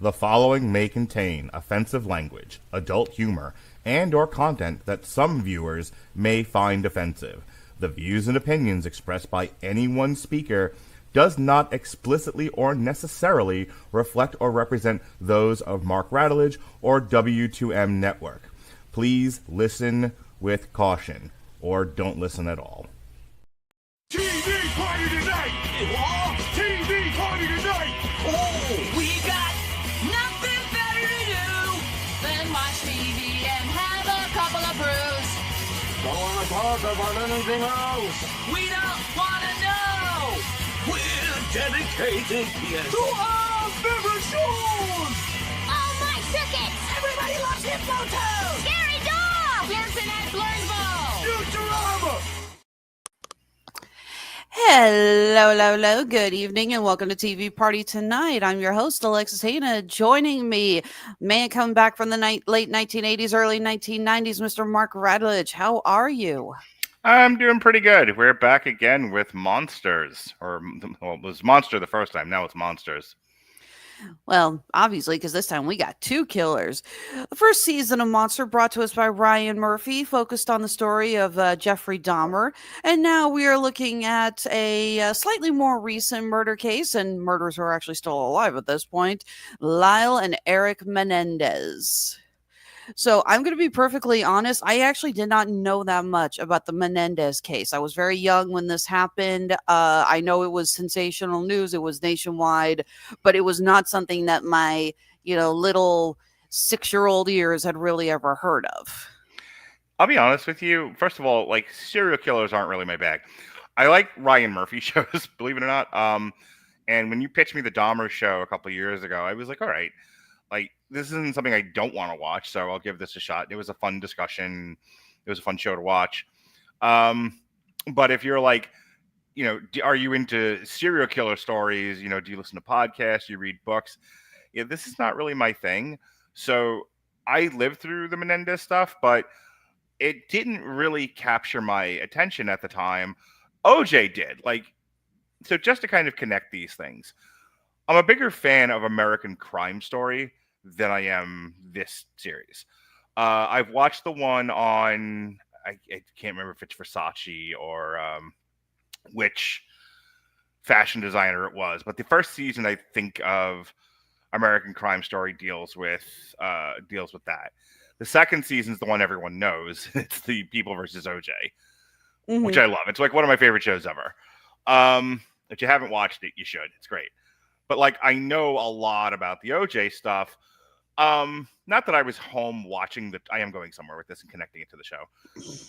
The following may contain offensive language, adult humor, and or content that some viewers may find offensive. The views and opinions expressed by any one speaker does not explicitly or necessarily reflect or represent those of Mark Radulich or W2M Network. Please listen with caution, or don't listen at all. TV party tonight! What? TV party tonight! Oh, we got nothing better to do than watch TV and have a couple of brews. Don't want to talk about anything else. We don't want to know. We're dedicated, yes, to our favorite shows! Oh, my circuits! Everybody loves hip photos. Scary dog! Dancing at Blurnsville. Futurama! Hello. Good evening and welcome to TV Party Tonight. I'm your host, Alexis Hejna. Joining me, man coming back from the late 1980s, early 1990s, Mr. Mark Radulich. How are you? I'm doing pretty good. We're back again with Monsters. Well, it was Monster the first time. Now it's Monsters. Well, obviously, because this time we got two killers. The first season of Monster brought to us by Ryan Murphy focused on the story of Jeffrey Dahmer. And now we are looking at a slightly more recent murder case, and murderers who are actually still alive at this point, Lyle and Erik Menendez. So I'm going to be perfectly honest. I actually did not know that much about the Menendez case. I was very young when this happened. I know it was sensational news. It was nationwide, but it was not something that my, little 6-year-old ears had really ever heard of. I'll be honest with you. First of all, serial killers aren't really my bag. I like Ryan Murphy shows, believe it or not. And when you pitched me the Dahmer show a couple of years ago, I was like, all right. This isn't something I don't want to watch, so I'll give this a shot. It was a fun discussion. It was a fun show to watch. But if you're are you into serial killer stories? Do you listen to podcasts? Do you read books? Yeah, this is not really my thing. So I lived through the Menendez stuff, but it didn't really capture my attention at the time. OJ did. So just to kind of connect these things, I'm a bigger fan of American Crime Story than I am this series. I've watched the one on, I can't remember if it's Versace or which fashion designer it was, but the first season I think of American Crime Story deals with that. The second season is the one everyone knows. It's the People versus OJ, which I love. It's one of my favorite shows ever. If you haven't watched it, you should. It's great. But I know a lot about the OJ stuff. Not that I was home watching I am going somewhere with this and connecting it to the show.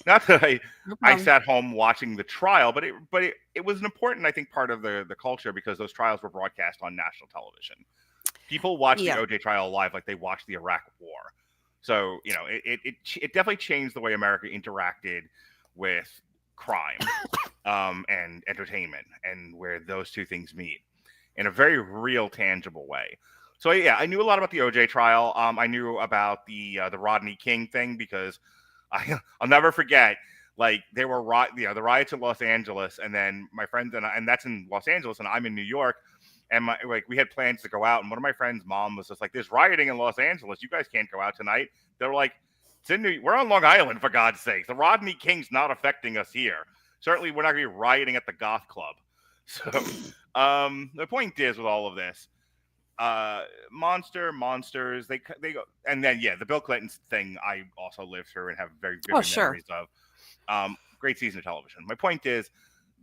Not that I sat home watching the trial, but it was an important, I think, part of the culture because those trials were broadcast on national television. People watch the OJ trial live like they watched the Iraq War. So, it definitely changed the way America interacted with crime and entertainment and where those two things meet in a very real, tangible way. So yeah, I knew a lot about the OJ trial. I knew about the Rodney King thing because I'll never forget. There were the riots in Los Angeles, and then my friends and that's in Los Angeles, and I'm in New York, and we had plans to go out, and one of my friends' mom was just like, "There's rioting in Los Angeles. You guys can't go out tonight." They were like, "We're on Long Island, for God's sake. The Rodney King's not affecting us here. Certainly, we're not going to be rioting at the goth club." So the point is with all of this. Monsters, they go, and then the Bill Clinton thing I also lived through and have very vivid memories of. Great season of television. My point is,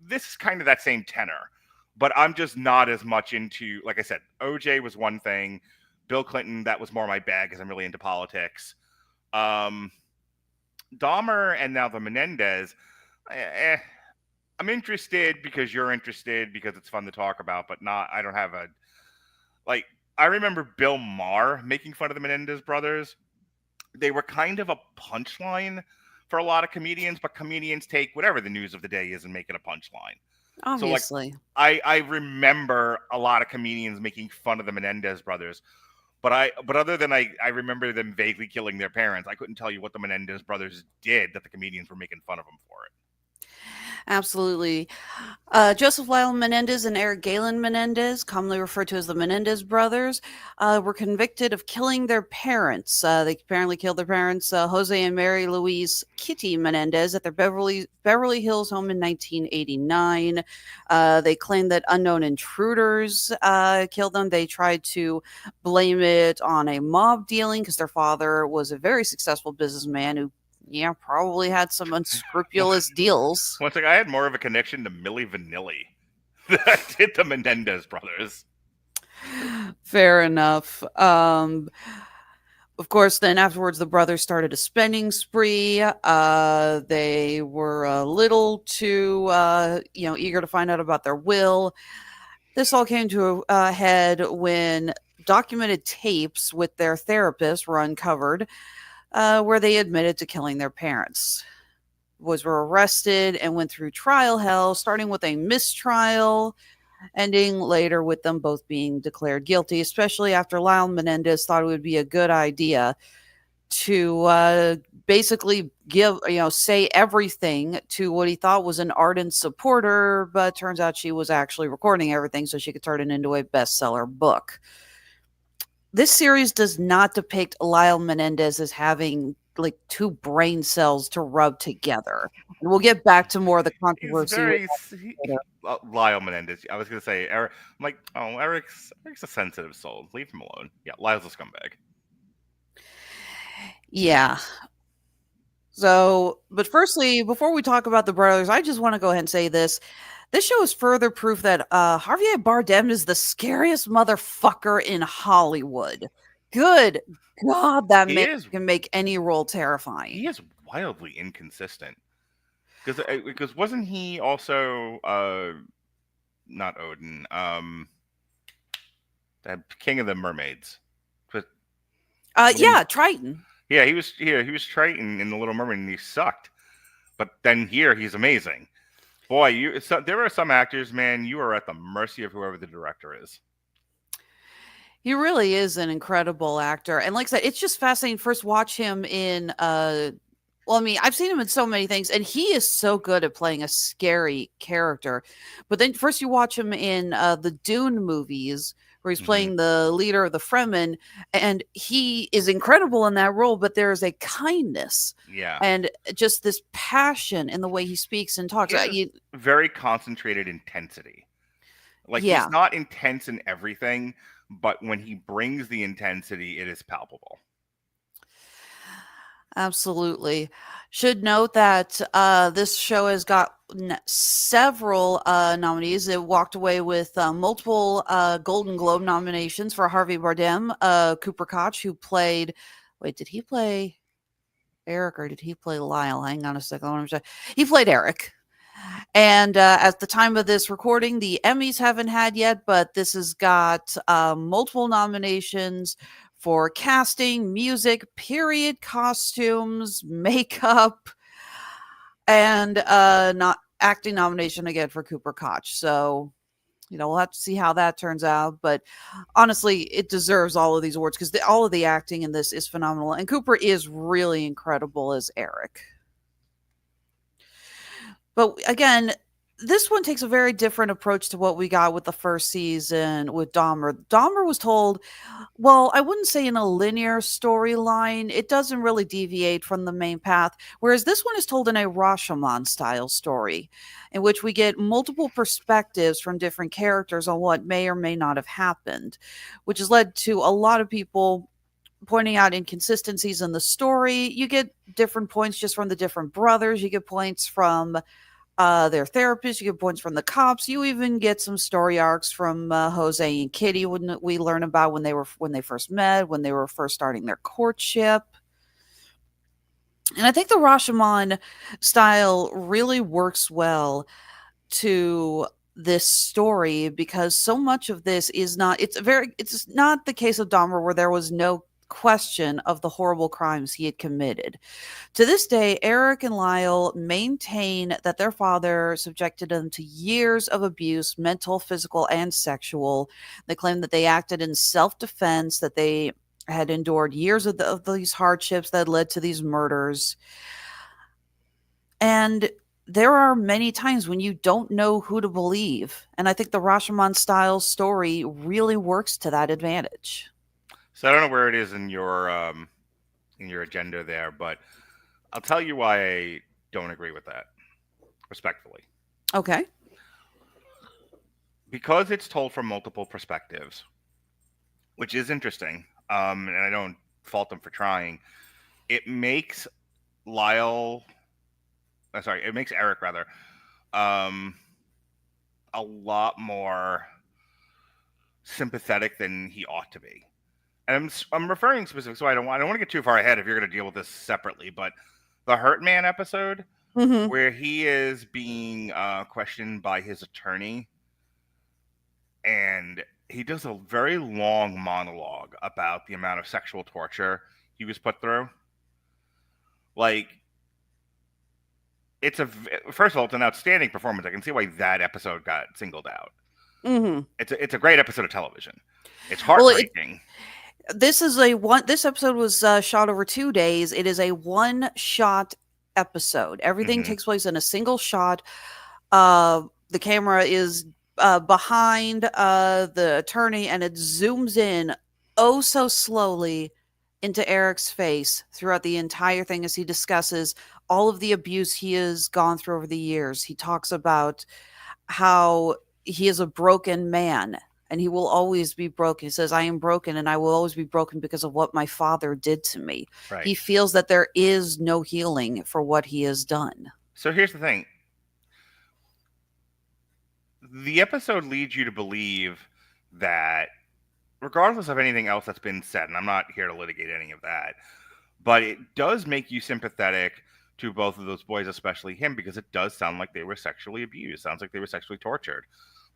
this is kind of that same tenor, but I'm just not as much into, like I said, OJ was one thing, Bill Clinton, that was more my bag because I'm really into politics. Dahmer and now the Menendez, I'm interested because you're interested because it's fun to talk about, but I don't have I remember Bill Maher making fun of the Menendez brothers. They were kind of a punchline for a lot of comedians, but comedians take whatever the news of the day is and make it a punchline. Obviously. So I remember a lot of comedians making fun of the Menendez brothers, but other than I remember them vaguely killing their parents, I couldn't tell you what the Menendez brothers did that the comedians were making fun of them for it. Absolutely. Joseph Lyle Menendez and Eric Galen Menendez, commonly referred to as the Menendez brothers, were convicted of killing their parents. They apparently killed their parents, Jose and Mary Louise Kitty Menendez, at their Beverly Hills home in 1989. They claimed that unknown intruders killed them. They tried to blame it on a mob dealing because their father was a very successful businessman who, yeah, probably had some unscrupulous deals. Once again, I had more of a connection to Milli Vanilli than I did the Menendez brothers. Fair enough. Of course, then afterwards, the brothers started a spending spree. They were a little too, eager to find out about their will. This all came to a head when documented tapes with their therapist were uncovered, where they admitted to killing their parents. Boys were arrested and went through trial hell, starting with a mistrial, ending later with them both being declared guilty, especially after Lyle Menendez thought it would be a good idea to basically say everything to what he thought was an ardent supporter, but turns out she was actually recording everything so she could turn it into a bestseller book. This series does not depict Lyle Menendez as having like two brain cells to rub together. And we'll get back to more of the He's controversy. very Lyle Menendez. I was gonna say Eric. I'm like, oh, Eric's a sensitive soul. Leave him alone. Yeah, Lyle's a scumbag. Yeah. So, but firstly, before we talk about the brothers, I just want to go ahead and say this. This show is further proof that Javier Bardem is the scariest motherfucker in Hollywood. Good God, that He man is. can make any role terrifying. He is wildly inconsistent. Because wasn't he also not Odin, the king of the mermaids? But Yeah, Triton. yeah, he was Triton in the Little Mermaid, and he sucked. But then here, he's amazing. Boy, there are some actors, man. You are at the mercy of whoever the director is. He really is an incredible actor. And like I said, it's just fascinating. First, watch him in I've seen him in so many things, and he is so good at playing a scary character. But then first you watch him in the Dune movies, where he's playing the leader of the Fremen, and he is incredible in that role, but there is a kindness and just this passion in the way he speaks and talks. Very concentrated intensity. Like, he's not intense in everything, but when he brings the intensity, it is palpable. Absolutely. Should note that this show has got several nominees. It walked away with multiple Golden Globe nominations for Harvey Bardem, Cooper Koch, who played. Wait, did he play Eric or did he play Lyle? Hang on a second. He played Eric. And at the time of this recording, the Emmys haven't had yet, but this has got multiple nominations for casting, music, period costumes, makeup, and not acting nomination again for Cooper Koch. So, we'll have to see how that turns out. But honestly, it deserves all of these awards because all of the acting in this is phenomenal. And Cooper is really incredible as Eric. But again, this one takes a very different approach to what we got with the first season with Dahmer. Dahmer was told, well, I wouldn't say in a linear storyline. It doesn't really deviate from the main path. Whereas this one is told in a Rashomon style story, in which we get multiple perspectives from different characters on what may or may not have happened, which has led to a lot of people pointing out inconsistencies in the story. You get different points just from the different brothers. You get points from their therapists. You get points from the cops. You even get some story arcs from Jose and Kitty. When we learn about when they first met, when they were first starting their courtship. And I think the Rashomon style really works well to this story because so much of this is not. It's not the case of Dahmer where there was no question of the horrible crimes he had committed. To this day, Eric and Lyle maintain that their father subjected them to years of abuse, mental, physical, and sexual. They claim that they acted in self-defense, that they had endured years of these hardships that led to these murders. And there are many times when you don't know who to believe. And I think the Rashomon style story really works to that advantage. So I don't know where it is in your agenda there, but I'll tell you why I don't agree with that, respectfully. Okay. Because it's told from multiple perspectives, which is interesting, and I don't fault them for trying. It makes Lyle, it makes Erik rather, um, a lot more sympathetic than he ought to be. And I'm referring specifically, so I don't want to get too far ahead if you're going to deal with this separately. But the Hurt Man episode, Mm-hmm. where he is being questioned by his attorney, and he does a very long monologue about the amount of sexual torture he was put through. Like, first of all, it's an outstanding performance. I can see why that episode got singled out. Mm-hmm. It's a great episode of television. It's Well, heartbreaking. this episode was shot over 2 days. It is a one-shot episode. Everything Mhm. takes place in a single shot. The camera is behind the attorney, and it zooms in oh so slowly into Eric's face throughout the entire thing as he discusses all of the abuse he has gone through over the years. He talks about how he is a broken man and he will always be broken. He says, I am broken and I will always be broken because of what my father did to me. Right. He feels that there is no healing for what he has done. So here's the thing. The episode leads you to believe that, regardless of anything else that's been said, and I'm not here to litigate any of that, but it does make you sympathetic to both of those boys, especially him, because it does sound like they were sexually abused. Sounds like they were sexually tortured.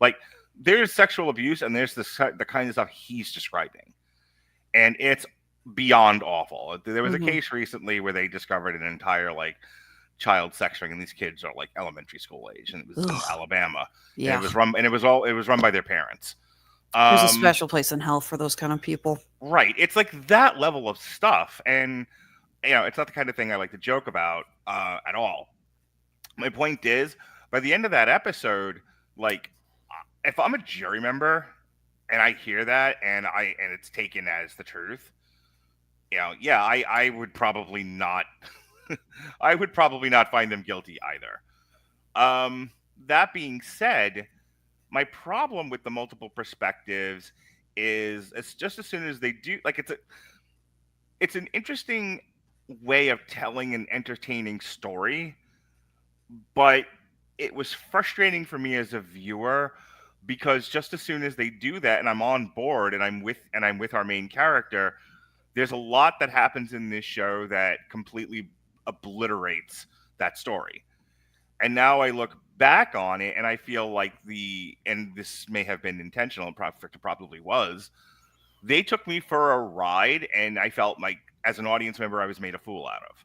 Like, there's sexual abuse, and there's the kind of stuff he's describing, and it's beyond awful. There was a case recently where they discovered an entire child sex ring, and these kids are like elementary school age, and it was in Alabama. Yeah. And it was run by their parents. There's a special place in hell for those kind of people. Right. It's like that level of stuff. And, it's not the kind of thing I like to joke about at all. My point is, by the end of that episode, if I'm a jury member and I hear that and it's taken as the truth, I would probably not I would probably not find them guilty either. That being said, my problem with the multiple perspectives is it's just as soon as they do, it's an interesting way of telling an entertaining story, but it was frustrating for me as a viewer because just as soon as they do that and I'm on board and I'm with our main character, there's a lot that happens in this show that completely obliterates that story. And now I look back on it and I feel like and this may have been intentional, and probably was, they took me for a ride and I felt like as an audience member I was made a fool out of.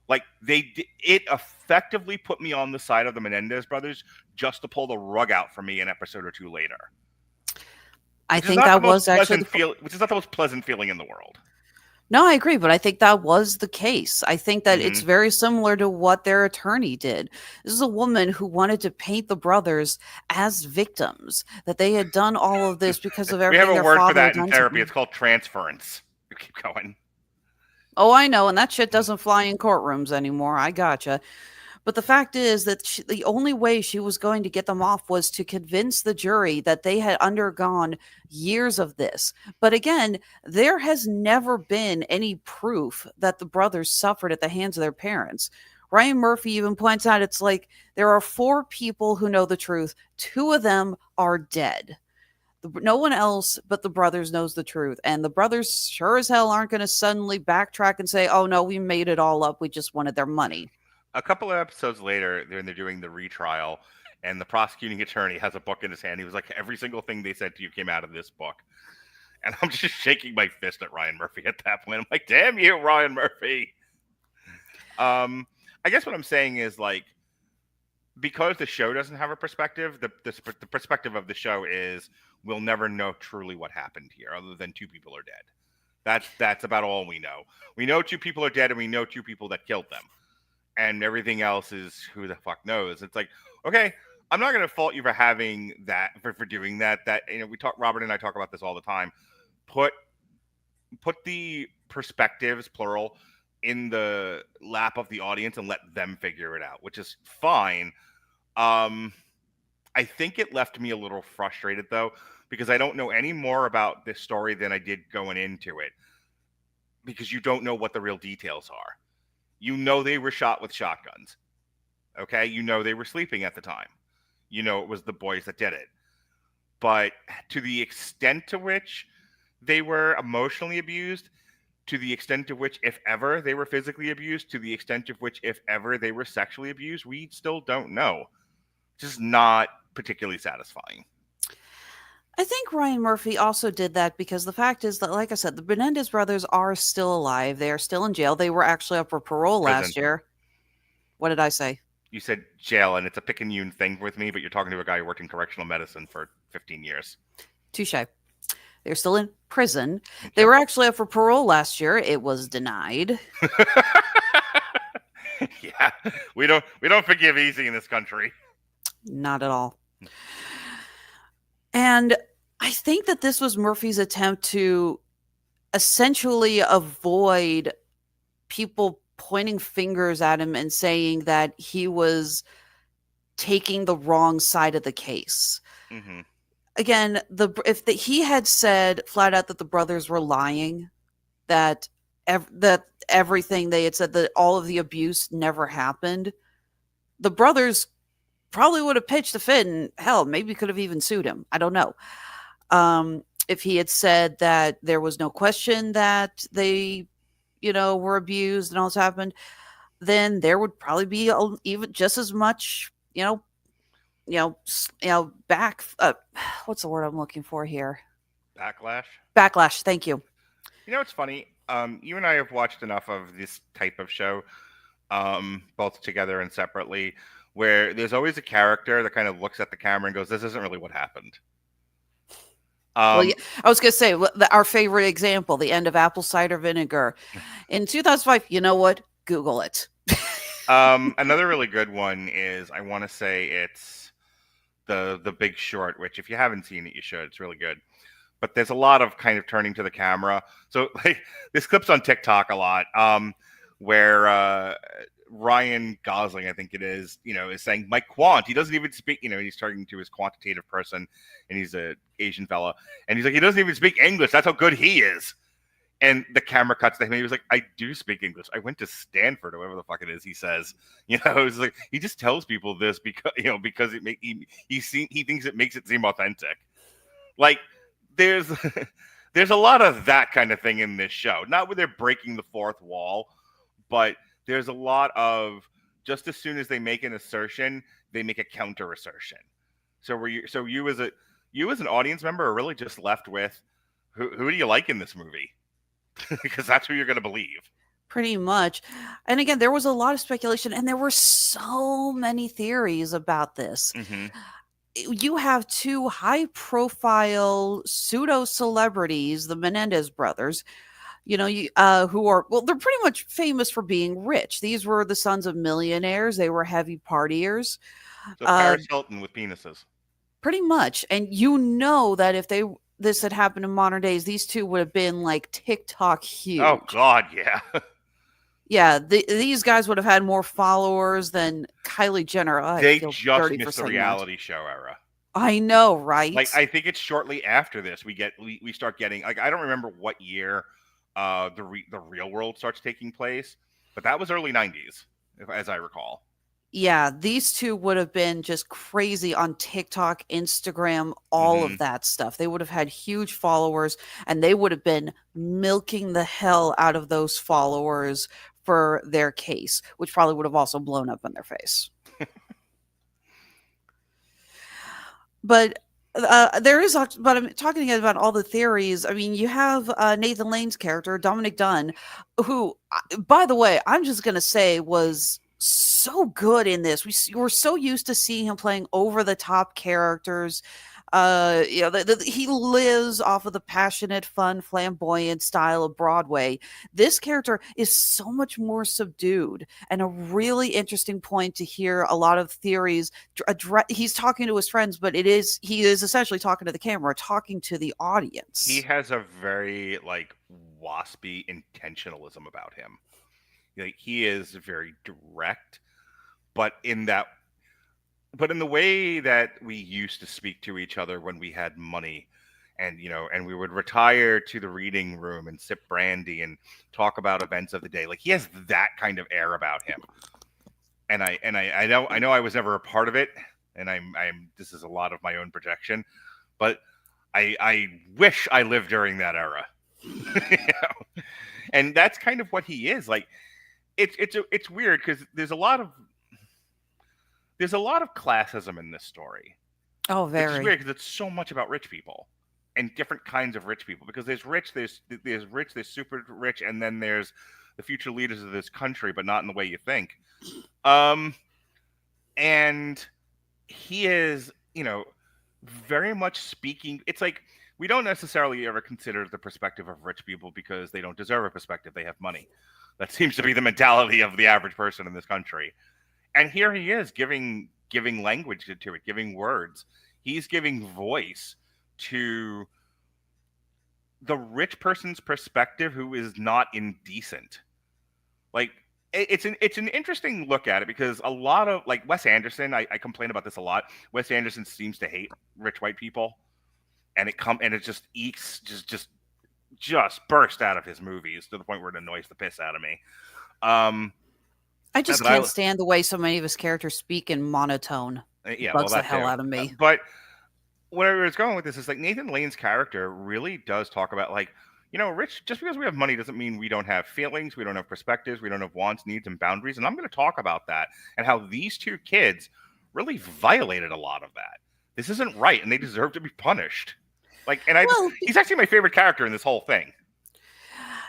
Like, it effectively put me on the side of the Menendez brothers just to pull the rug out for me an episode or two later. I think that was actually which is not the most pleasant feeling in the world. No, I agree, but I think that was the case. I think that it's very similar to what their attorney did. This is a woman who wanted to paint the brothers as victims, that they had done all of this because of everything their father had done. We have a word for that in therapy. It's called transference. You keep going. Oh, I know, and that shit doesn't fly in courtrooms anymore. I gotcha. But the fact is that the only way she was going to get them off was to convince the jury that they had undergone years of this. But again, there has never been any proof that the brothers suffered at the hands of their parents. Ryan Murphy even points out it's like there are 4 people who know the truth. 2 of them are dead. No one else but the brothers knows the truth. And the brothers sure as hell aren't going to suddenly backtrack and say, oh, no, we made it all up. We just wanted their money. A couple of episodes later, they're doing the retrial, and the prosecuting attorney has a book in his hand. He was like, every single thing they said to you came out of this book. And I'm just shaking my fist at Ryan Murphy at that point. I'm like, damn you, Ryan Murphy. I guess what I'm saying is, because the show doesn't have a perspective, the perspective of the show is we'll never know truly what happened here other than 2 people are dead. That's about all we know. We know 2 people are dead, and we know 2 people that killed them. and everything else is who the fuck knows. It's like, okay, I'm not going to fault you for having that, for doing that. That, Robert and I talk about this all the time. Put the perspectives, plural, in the lap of the audience and let them figure it out, which is fine. I think it left me a little frustrated though, because I don't know any more about this story than I did going into it. Because you don't know what the real details are. You know they were shot with shotguns. Okay? You know they were sleeping at the time. You know it was the boys that did it. But to the extent to which they were emotionally abused, to the extent to which, if ever, they were physically abused, to the extent of which, if ever, they were sexually abused, we still don't know. Just not particularly satisfying. I think Ryan Murphy also did that because the fact is that, like I said, the Menendez brothers are still alive. They are still in jail. They were actually up for parole last year. What did I say? You said jail, and it's a picayune thing with me, but you're talking to a guy who worked in correctional medicine for 15 years. Touche. They're still in prison. They were actually up for parole last year. It was denied. Yeah, we don't forgive easy in this country. Not at all. And I think that this was Murphy's attempt to essentially avoid people pointing fingers at him and saying that he was taking the wrong side of the case. Mm-hmm. Again, he had said flat out that the brothers were lying, that everything they had said, that all of the abuse never happened, the brothers probably would have pitched a fit and hell, maybe could have even sued him. I don't know. If he had said that there was no question that they, were abused and all this happened, then there would probably be even just as much, back. What's the word I'm looking for here? Backlash. Backlash. Thank you. It's funny. You and I have watched enough of this type of show, both together and separately, where there's always a character that kind of looks at the camera and goes, "This isn't really what happened." Well, yeah, I was going to say our favorite example, the end of Apple Cider Vinegar in 2005. You know what? Google it. Another really good one is, I want to say it's the Big Short, which if you haven't seen it, you should. It's really good. But there's a lot of kind of turning to the camera. So this clip's on TikTok a lot, where Ryan Gosling, I think it is saying, "My quant." He doesn't even speak, he's talking to his quantitative person, and he's an Asian fella. And he's like, he doesn't even speak English. That's how good he is. And the camera cuts to him. He was like, "I do speak English. I went to Stanford," or whatever the fuck it is he says. It's like, he just tells people this because, because he thinks it makes it seem authentic. Like, there's a lot of that kind of thing in this show. Not where they're breaking the fourth wall, but there's a lot of, just as soon as they make an assertion, they make a counter assertion. So you as an audience member are really just left with, who do you like in this movie? Because that's who you're going to believe. Pretty much. And again, there was a lot of speculation, and there were so many theories about this. Mm-hmm. You have two high-profile pseudo-celebrities, the Menendez brothers, who are, well, they're pretty much famous for being rich. These were the sons of millionaires. They were heavy partiers. So Paris Hilton with penises. Pretty much. And that if this had happened in modern days, these two would have been like TikTok huge. Oh, God, yeah. Yeah, these guys would have had more followers than Kylie Jenner. They just missed the reality show era. I know, right? Like, I think it's shortly after this we start getting, like, I don't remember what year the Real World starts taking place, but that was early 90s, as I recall. Yeah, these two would have been just crazy on TikTok, Instagram, all of that stuff. They would have had huge followers, and they would have been milking the hell out of those followers for their case, which probably would have also blown up in their face. But I'm talking again about all the theories. I mean, you have Nathan Lane's character, Dominic Dunn, who, by the way, I'm just going to say was so good in this. We're so used to seeing him playing over the top characters. He lives off of the passionate, fun, flamboyant style of Broadway. This character is so much more subdued, and a really interesting point to hear a lot of theories. He's talking to his friends, but he is essentially talking to the camera, talking to the audience. He has a very like waspy intentionalism about him. Like, he is very direct, but in the way that we used to speak to each other when we had money, and and we would retire to the reading room and sip brandy and talk about events of the day. Like, he has that kind of air about him. And I know I was never a part of it, and I'm this is a lot of my own projection, but I wish I lived during that era. And that's kind of what he is. Like, it's weird because there's a lot of classism in this story. Oh, Which very. is weird because it's so much about rich people and different kinds of rich people. Because there's rich, there's super rich, and then there's the future leaders of this country, but not in the way you think. And he is, very much speaking. It's like, we don't necessarily ever consider the perspective of rich people because they don't deserve a perspective. They have money. That seems to be the mentality of the average person in this country. And here he is giving language to it, giving words. He's giving voice to the rich person's perspective who is not indecent. Like, it's an interesting look at it, because a lot of, like, Wes Anderson, I complain about this a lot. Wes Anderson seems to hate rich white people, and it just eats just burst out of his movies to the point where it annoys the piss out of me. I just can't stand the way so many of his characters speak in monotone. Yeah, bugs the hell out of me. But where it's going with this is, like, Nathan Lane's character really does talk about, like, rich, just because we have money doesn't mean we don't have feelings, we don't have perspectives, we don't have wants, needs, and boundaries. And I'm going to talk about that and how these two kids really violated a lot of that. This isn't right, and they deserve to be punished. Like, and he's actually my favorite character in this whole thing.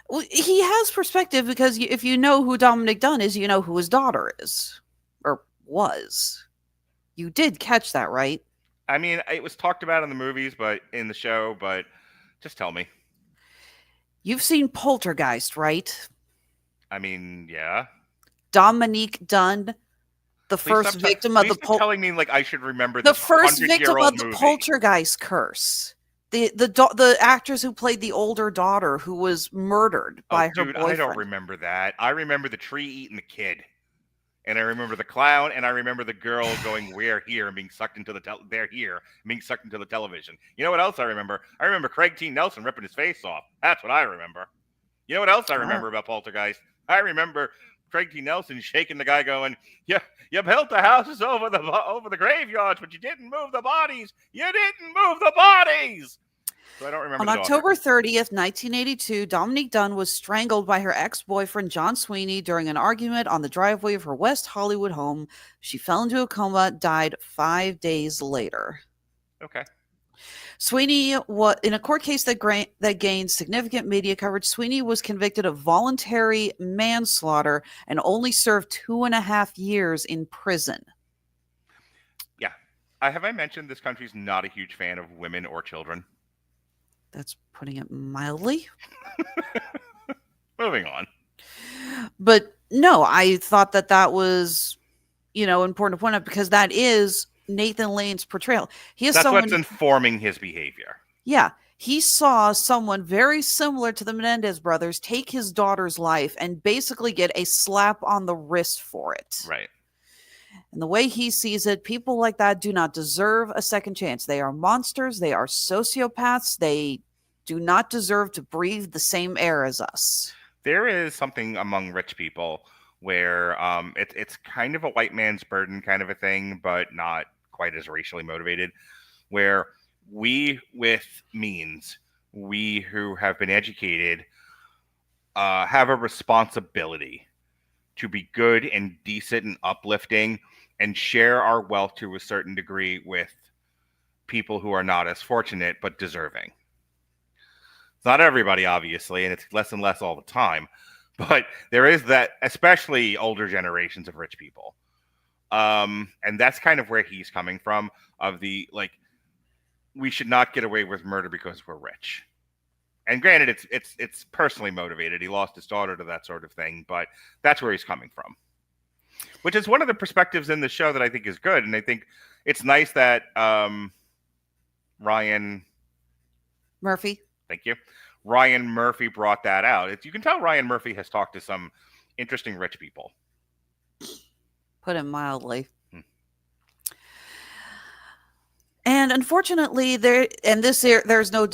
Well, he has perspective because if you know who Dominic Dunn is, you know who his daughter is, or was. You did catch that, right? I mean, it was talked about in the movies, but in the show, but just tell me. You've seen Poltergeist, right? I mean, yeah. Dominique Dunn, the first victim of the telling me like I should remember the first victim of the movie. Poltergeist curse. The actress who played the older daughter who was murdered by her boyfriend. I don't remember that. I remember the tree eating the kid, and I remember the clown, and I remember the girl going "We're here" and being sucked into they're here, being sucked into the television. You know what else I remember? I remember Craig T. Nelson ripping his face off. That's what I remember. You know what else I remember about Poltergeist? I remember Craig T. Nelson shaking the guy, going, "You built the houses over the graveyards, but you didn't move the bodies. You didn't move the bodies." So I don't remember. On October 30th, 1982, Dominique Dunn was strangled by her ex-boyfriend John Sweeney during an argument on the driveway of her West Hollywood home. She fell into a coma, died 5 days later. Okay. Sweeney, in a court case that gained significant media coverage, Sweeney was convicted of voluntary manslaughter and only served 2.5 years in prison. Yeah. Have I mentioned this country's not a huge fan of women or children? That's putting it mildly. Moving on. But no, I thought that was, important to point out, because that is Nathan Lane's portrayal. That's what's informing his behavior. Yeah. He saw someone very similar to the Menendez brothers take his daughter's life and basically get a slap on the wrist for it. Right. And the way he sees it, people like that do not deserve a second chance. They are monsters. They are sociopaths. They do not deserve to breathe the same air as us. There is something among rich people where it's kind of a white man's burden kind of a thing, but not quite as racially motivated, where we with means, we who have been educated, have a responsibility to be good and decent and uplifting and share our wealth to a certain degree with people who are not as fortunate but deserving. It's not everybody, obviously, and it's less and less all the time. But there is that, especially older generations of rich people. And that's kind of where he's coming from, of the, like, we should not get away with murder because we're rich. And granted, it's personally motivated. He lost his daughter to that sort of thing, but that's where he's coming from. Which is one of the perspectives in the show that I think is good, and I think it's nice that Ryan Murphy. Thank you. Ryan Murphy brought that out. You can tell Ryan Murphy has talked to some interesting rich people. Put it mildly. And unfortunately, there's no,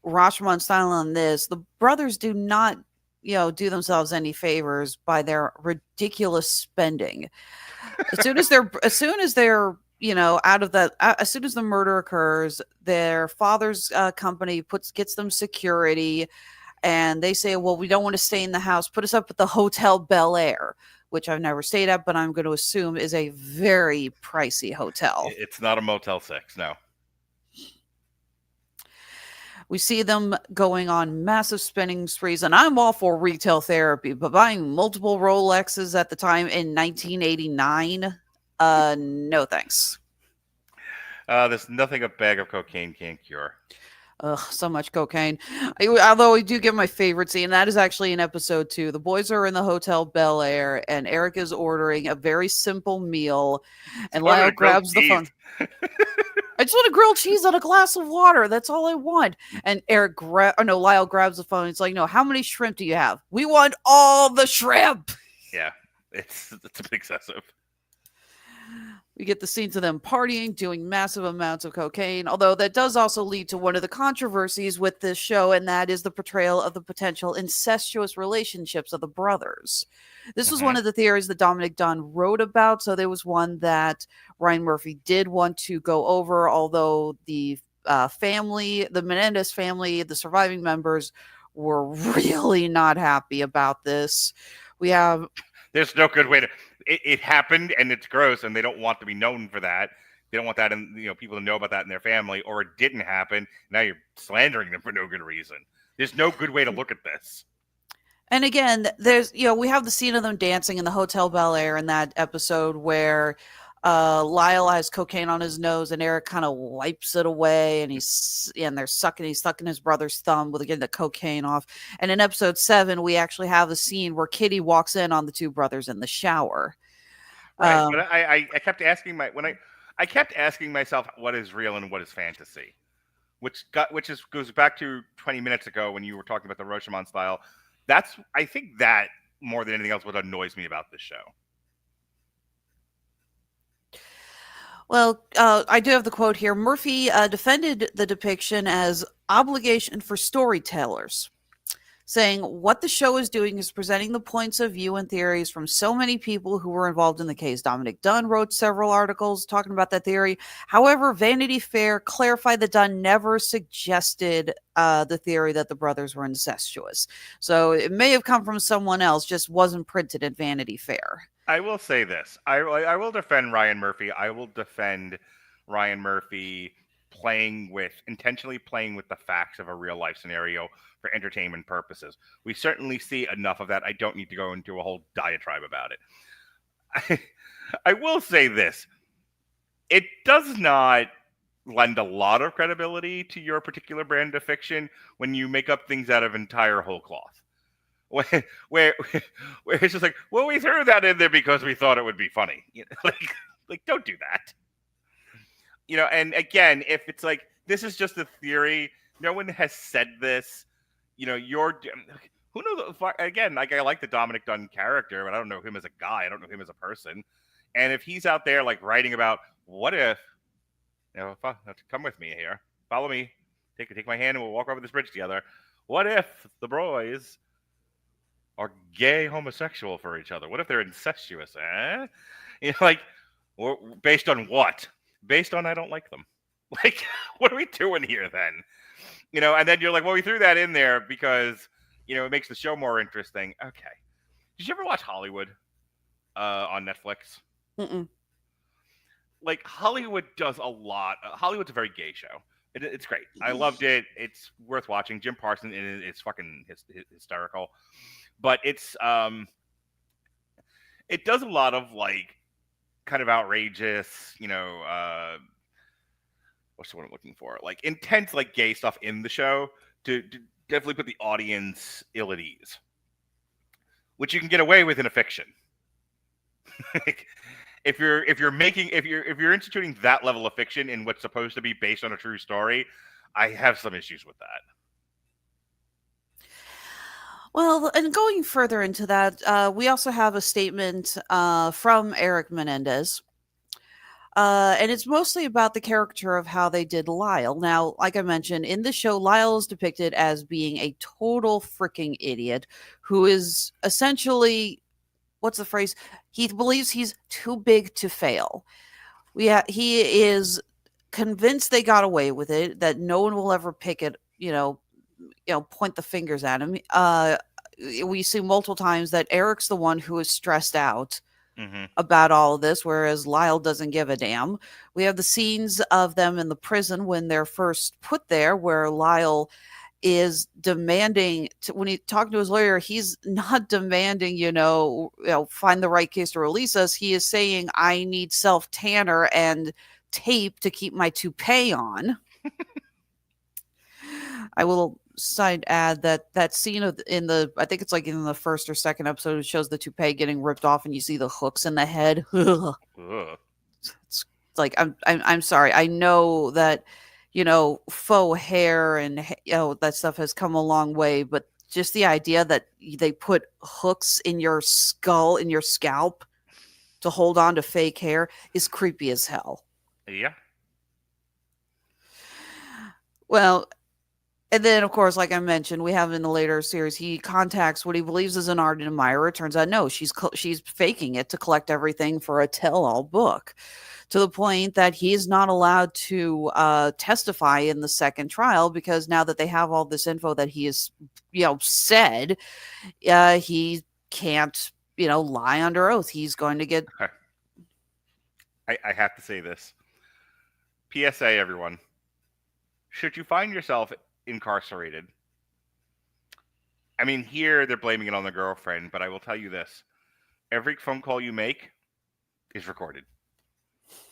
Rashomon style on this. The brothers do not, do themselves any favors by their ridiculous spending. As soon as they're out of that, as soon as the murder occurs, their father's company gets them security, and they say, well, we don't want to stay in the house. Put us up at the Hotel Bel Air, which I've never stayed at, but I'm going to assume is a very pricey hotel. It's not a Motel 6, no. We see them going on massive spending sprees, and I'm all for retail therapy, but buying multiple Rolexes at the time in 1989, no thanks. There's nothing a bag of cocaine can't cure. Ugh, so much cocaine. Although I do give my favorite scene, that is actually in episode 2. The boys are in the Hotel Bel Air, and Erik is ordering a very simple meal, and Lyle grabs the phone. I just want a grilled cheese and a glass of water. That's all I want. And Lyle grabs the phone. It's like, no, how many shrimp do you have? We want all the shrimp. Yeah, it's a bit excessive. We get the scenes of them partying, doing massive amounts of cocaine, although that does also lead to one of the controversies with this show, and that is the portrayal of the potential incestuous relationships of the brothers. This was one of the theories that Dominic Dunn wrote about, so there was one that Ryan Murphy did want to go over, although the family, the Menendez family, the surviving members were really not happy about this. There's no good way to... It happened, and it's gross, and they don't want to be known for that. They don't want that, and people to know about that in their family. Or it didn't happen. Now you're slandering them for no good reason. There's no good way to look at this. And again, there's we have the scene of them dancing in the Hotel Bel Air in that episode where Lyle has cocaine on his nose, and Erik kind of wipes it away, and he's sucking his brother's thumb with getting the cocaine off. And in episode 7, we actually have a scene where Kitty walks in on the two brothers in the shower. Right, but I kept asking I kept asking myself what is real and what is fantasy, which goes back to 20 minutes ago when you were talking about the Rashomon style. I think that more than anything else what annoys me about this show. Well, I do have the quote here. Murphy defended the depiction as obligation for storytellers, saying what the show is doing is presenting the points of view and theories from so many people who were involved in the case. Dominic Dunn wrote several articles talking about that theory. However, Vanity Fair clarified that Dunn never suggested the theory that the brothers were incestuous. So it may have come from someone else, just wasn't printed at Vanity Fair. I will say this. I will defend Ryan Murphy. I will defend Ryan Murphy intentionally playing with the facts of a real life scenario for entertainment purposes. We certainly see enough of that. I don't need to go into a whole diatribe about it. I will say this. It does not lend a lot of credibility to your particular brand of fiction when you make up things out of entire whole cloth. Where it's just like, well, we threw that in there because we thought it would be funny. Like don't do that. And again, if it's like, this is just a theory, no one has said this, who knows? Again, like, I like the Dominic Dunn character, but I don't know him as a guy. I don't know him as a person. And if he's out there like writing about what if, come with me here, follow me, take my hand, and we'll walk over this bridge together. What if the boys are gay homosexual for each other? What if they're incestuous? Based on what? Based on I don't like them. Like, what are we doing here then? And then you're like, well, we threw that in there because, it makes the show more interesting. Okay. Did you ever watch Hollywood on Netflix? Mm-mm. Like, Hollywood does a lot. Hollywood's a very gay show. It's great. I loved it. It's worth watching. Jim Parsons in it is fucking hysterical. but it does a lot of like kind of outrageous, what's the word I'm looking for? Like intense, like gay stuff in the show to definitely put the audience ill at ease, which you can get away with in a fiction. Like, if you're instituting that level of fiction in what's supposed to be based on a true story, I have some issues with that. Well, and going further into that, we also have a statement from Erik Menendez. And it's mostly about the character of how they did Lyle. Now, like I mentioned, in the show, Lyle is depicted as being a total freaking idiot who is essentially, what's the phrase? He believes he's too big to fail. He is convinced they got away with it, that no one will ever pick it, point the fingers at him. We see multiple times that Eric's the one who is stressed out Mm-hmm. about all of this, whereas Lyle doesn't give a damn. We have the scenes of them in the prison when they're first put there, where Lyle is demanding when he talking to his lawyer, he's not demanding, find the right case to release us. He is saying, I need self tanner and tape to keep my toupee on. I will side add that scene I think it's like in the first or second episode, it shows the toupee getting ripped off and you see the hooks in the head. Ugh. It's like, I'm sorry. I know that, faux hair and, that stuff has come a long way, but just the idea that they put hooks in your skull, in your scalp to hold on to fake hair is creepy as hell. Yeah. Well, and then, of course, like I mentioned, we have in the later series, he contacts what he believes is an art admirer. It turns out, no, she's faking it to collect everything for a tell-all book, to the point that he's not allowed to testify in the second trial because now that they have all this info that he has, said, he can't, lie under oath. He's going to get... I have to say this. PSA, everyone. Should you find yourself incarcerated, I mean, here they're blaming it on the girlfriend, but I will tell you this. Every phone call you make is recorded.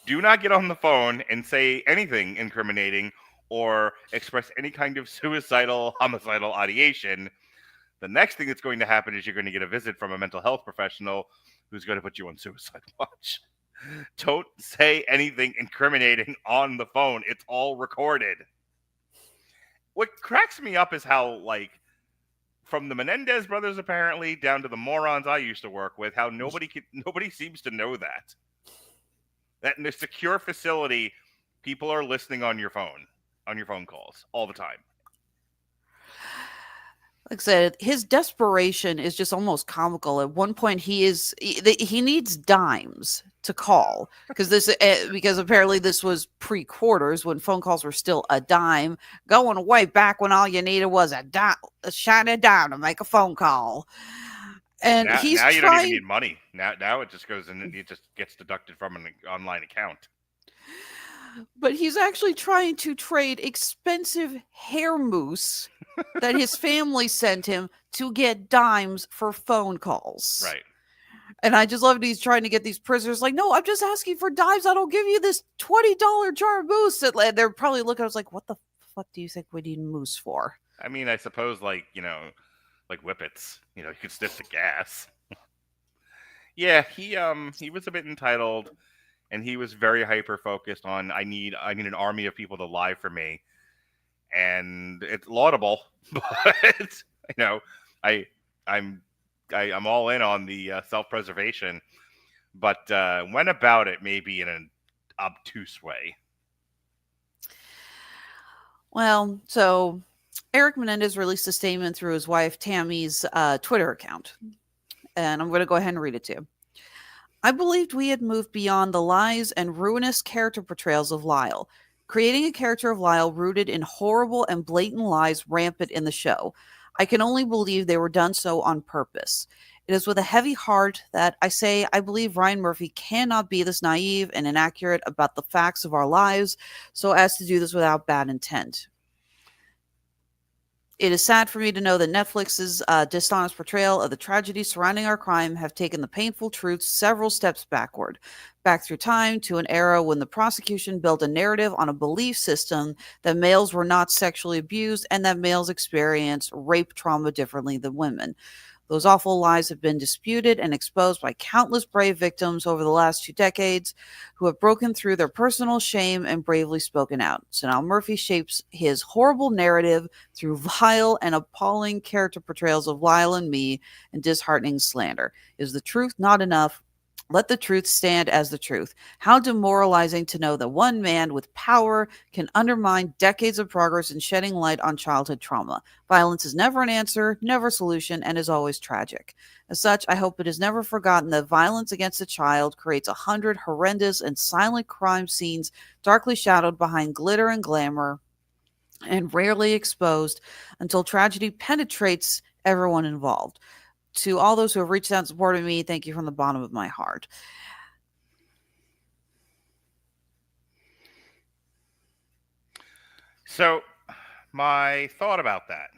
Do not get on the phone and say anything incriminating or express any kind of suicidal, homicidal ideation. The next thing that's going to happen is you're going to get a visit from a mental health professional who's going to put you on suicide watch. Don't say anything incriminating on the phone. It's all recorded. What cracks me up is how, like, from the Menendez brothers apparently down to the morons I used to work with, how nobody seems to know that in a secure facility, people are listening on your phone calls all the time. Like I said, his desperation is just almost comical. At one point, he needs dimes to call because apparently this was pre-quarters when phone calls were still a dime, going way back when all you needed was a shiny dime to make a phone call. And now he's now you trying... don't even need money. Now it just goes in and it just gets deducted from an online account. But he's actually trying to trade expensive hair mousse that his family sent him to get dimes for phone calls. Right. And I just love it. He's trying to get these prisoners like, no, I'm just asking for dimes. I don't give you this $20 jar of mousse. They're probably looking at us like, what the fuck do you think we need mousse for? I mean, I suppose like whippets. You could sniff the gas. Yeah, he was a bit entitled. And he was very hyper focused on I need an army of people to lie for me, and it's laudable, but I'm all in on the self preservation, but went about it maybe in an obtuse way. Well, so Erik Menendez released a statement through his wife Tammy's Twitter account, and I'm going to go ahead and read it to you. I believed we had moved beyond the lies and ruinous character portrayals of Lyle, creating a character of Lyle rooted in horrible and blatant lies rampant in the show. I can only believe they were done so on purpose. It is with a heavy heart that I say I believe Ryan Murphy cannot be this naive and inaccurate about the facts of our lives so as to do this without bad intent. It is sad for me to know that Netflix's dishonest portrayal of the tragedy surrounding our crime have taken the painful truth several steps backward, back through time to an era when the prosecution built a narrative on a belief system that males were not sexually abused and that males experience rape trauma differently than women. Those awful lies have been disputed and exposed by countless brave victims over the last 2 decades who have broken through their personal shame and bravely spoken out. So now Murphy shapes his horrible narrative through vile and appalling character portrayals of Lyle and me and disheartening slander. Is the truth not enough? Let the truth stand as the truth. How demoralizing to know that one man with power can undermine decades of progress in shedding light on childhood trauma. Violence is never an answer, never a solution, and is always tragic. As such, I hope it is never forgotten that violence against a child creates 100 horrendous and silent crime scenes darkly shadowed behind glitter and glamour and rarely exposed until tragedy penetrates everyone involved. To all those who have reached out and supported me, thank you from the bottom of my heart. So, my thought about that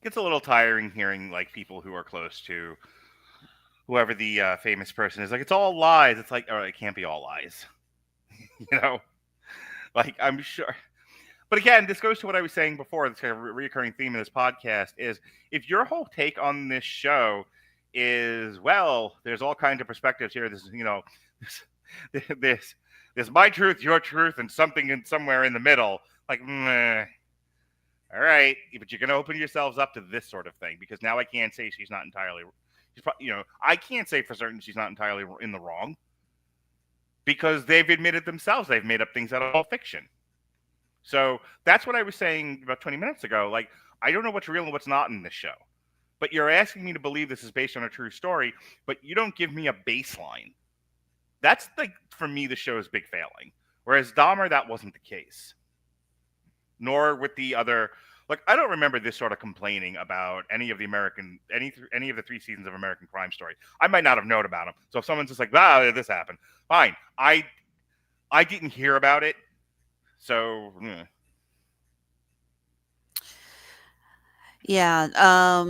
gets a little tiring hearing like people who are close to whoever the famous person is. Like, it's all lies. It's like, oh, it can't be all lies. You know, like I'm sure. But again, this goes to what I was saying before. This kind of recurring theme of this podcast is if your whole take on this show is, well, there's all kinds of perspectives here. This is, this my truth, your truth, and something in somewhere in the middle. Like, meh. All right, but you're going to open yourselves up to this sort of thing because now I can't say she's not entirely, I can't say for certain she's not entirely in the wrong because they've admitted themselves they've made up things out of all fiction. So that's what I was saying about 20 minutes ago. Like, I don't know what's real and what's not in this show. But you're asking me to believe this is based on a true story, but you don't give me a baseline. That's, like, for me, the show's big failing. Whereas Dahmer, that wasn't the case. Nor with the other... Like, I don't remember this sort of complaining about any of the 3 seasons of American Crime Story. I might not have known about them. So if someone's just like, this happened. Fine. I didn't hear about it. So, yeah.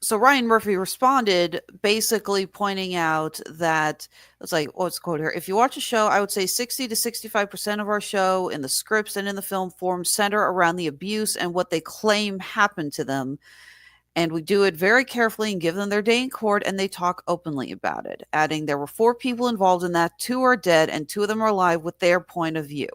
So Ryan Murphy responded basically pointing out that it's like, what's the quote here? If you watch a show, I would say 60 to 65% of our show in the scripts and in the film form center around the abuse and what they claim happened to them. And we do it very carefully and give them their day in court, and they talk openly about it, adding there were 4 people involved in that. 2 are dead, and 2 of them are alive with their point of view.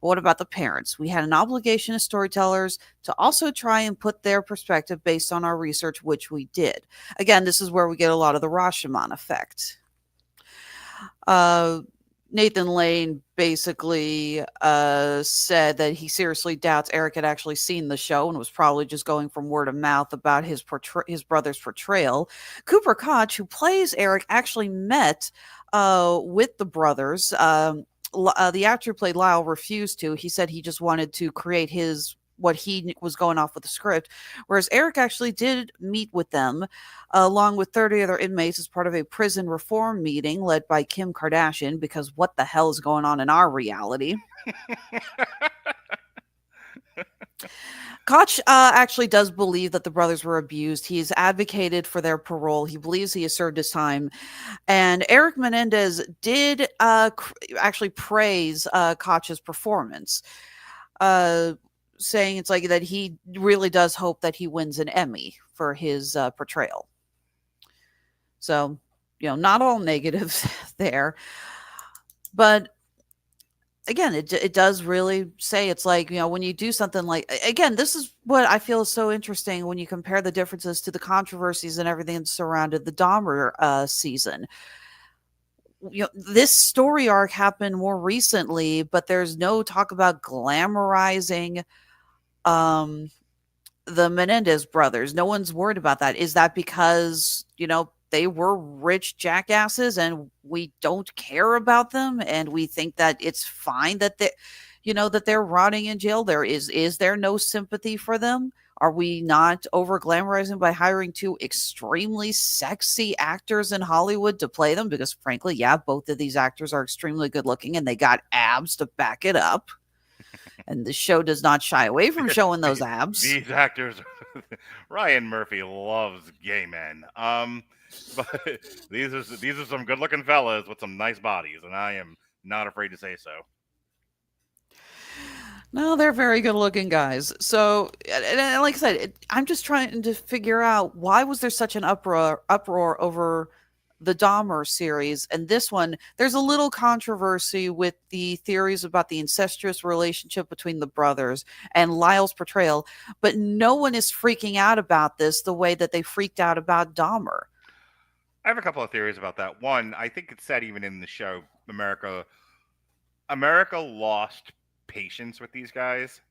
But what about the parents? We had an obligation as storytellers to also try and put their perspective based on our research, which we did. Again, this is where we get a lot of the Rashomon effect. Nathan Lane basically said that he seriously doubts Erik had actually seen the show and was probably just going from word of mouth about his brother's portrayal. Cooper Koch, who plays Erik, actually met with the brothers. The actor who played Lyle refused to. He said he just wanted to create what he was going off with the script, whereas Erik actually did meet with them along with 30 other inmates as part of a prison reform meeting led by Kim Kardashian, because what the hell is going on in our reality? Koch actually does believe that the brothers were abused. He's advocated for their parole. He believes he has served his time. And Erik Menendez did actually praise Koch's performance, saying it's like that he really does hope that he wins an Emmy for his portrayal. So, not all negatives there. But again, it does really say it's like, when you do something like, again, this is what I feel is so interesting when you compare the differences to the controversies and everything that surrounded the Dahmer season. This story arc happened more recently, but there's no talk about glamorizing the Menendez brothers. No one's worried about that. Is that because, they were rich jackasses and we don't care about them and we think that it's fine that that they're rotting in jail? Is there no sympathy for them? Are we not over glamorizing by hiring 2 extremely sexy actors in Hollywood to play them? Because frankly, both of these actors are extremely good looking and they got abs to back it up. And the show does not shy away from showing those abs. These actors, Ryan Murphy loves gay men. But these are some good-looking fellas with some nice bodies, and I am not afraid to say so. No, they're very good-looking guys. So, and like I said, I'm just trying to figure out why was there such an uproar over the Dahmer series, and this one. There's a little controversy with the theories about the incestuous relationship between the brothers and Lyle's portrayal, but no one is freaking out about this the way that they freaked out about Dahmer. I have a couple of theories about that. One, I think it's said even in the show, America lost patience with these guys.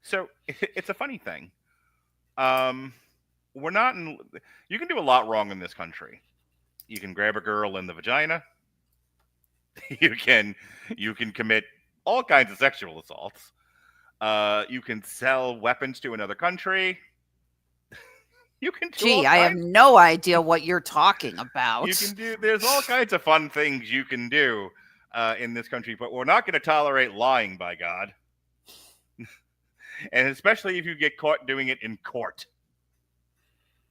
So it's a funny thing. We're not in. You can do a lot wrong in this country. You can grab a girl in the vagina. You can commit all kinds of sexual assaults. You can sell weapons to another country. You can do Gee, I have no idea what you're talking about. You can do. There's all kinds of fun things you can do in this country, but we're not going to tolerate lying, by God. And especially if you get caught doing it in court.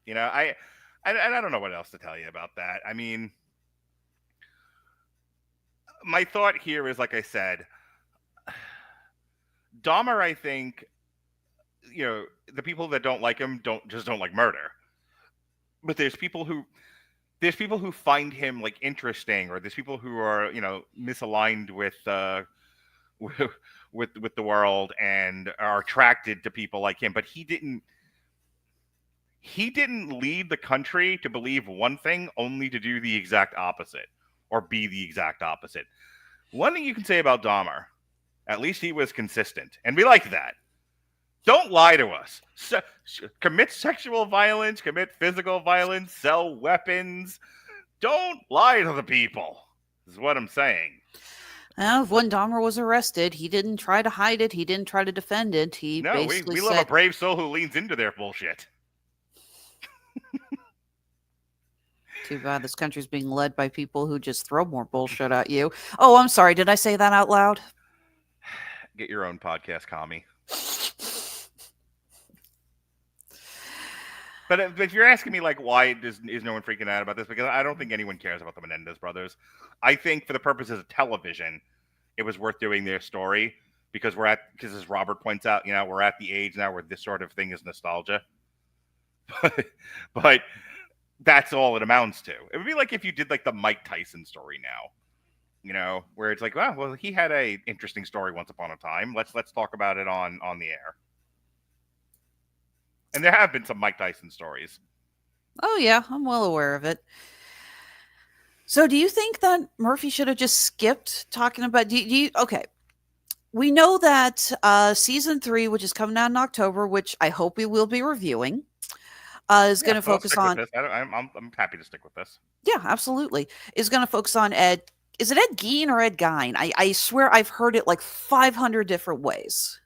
You know, I don't know what else to tell you about that. I mean, my thought here is, like I said, Dahmer, I think, you know, the people that don't like him don't like murder. But there's people who find him like interesting, or there's people who are, you know, misaligned with with the world and are attracted to people like him. But he didn't lead the country to believe one thing only to do the exact opposite, or be the exact opposite. One thing you can say about Dahmer, at least he was consistent, and we like that. Don't lie to us. Commit sexual violence, commit physical violence, sell weapons. Don't lie to the people, is what I'm saying. When Dahmer was arrested, he didn't try to hide it. He didn't try to defend it. He basically we love a brave soul who leans into their bullshit. Too bad this country's being led by people who just throw more bullshit at you. Oh, I'm sorry. Did I say that out loud? Get your own podcast, commie. But if you're asking me, like, why is no one freaking out about this? Because I don't think anyone cares about the Menendez brothers. I think for the purposes of television, it was worth doing their story because as Robert points out, you know, we're at the age now where this sort of thing is nostalgia. But that's all it amounts to. It would be like if you did like the Mike Tyson story now, you know, where it's like, well, he had a interesting story once upon a time. Let's talk about it on the air. And there have been some Mike Tyson stories. Oh, yeah, I'm well aware of it. So do you think that Murphy should have just skipped talking about... Okay. We know that season 3, which is coming out in October, which I hope we will be reviewing, is going to focus on... I'm happy to stick with this. Yeah, absolutely. Is going to focus on Ed... Is it Ed Gein or Ed Gein? I swear I've heard it like 500 different ways.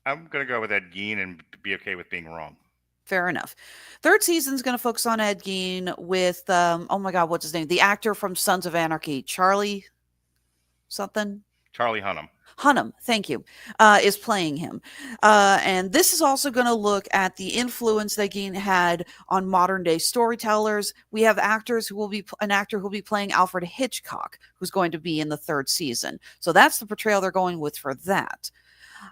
I'm going to go with Ed Gein and be okay with being wrong. Fair enough. Third season is going to focus on Ed Gein with, oh my God, what's his name? The actor from Sons of Anarchy, Charlie something? Charlie Hunnam. Hunnam, thank you, is playing him. And this is also going to look at the influence that Gein had on modern day storytellers. We have an actor who will be playing Alfred Hitchcock, who's going to be in the third season. So that's the portrayal they're going with for that.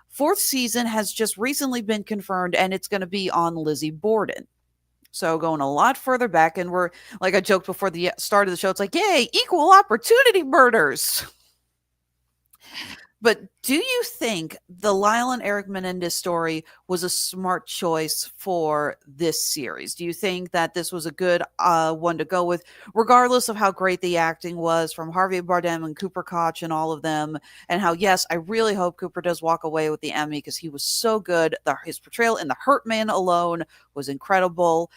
Fourth season has just recently been confirmed, and it's going to be on Lizzie Borden. So going a lot further back, and we're, like I joked before the start of the show, it's like, yay, equal opportunity murders. But do you think the Lyle and Erik Menendez story was a smart choice for this series? Do you think that this was a good one to go with, regardless of how great the acting was from Harvey Bardem and Cooper Koch and all of them? And how, yes, I really hope Cooper does walk away with the Emmy because he was so good. His portrayal in The Hurt Man alone was incredible.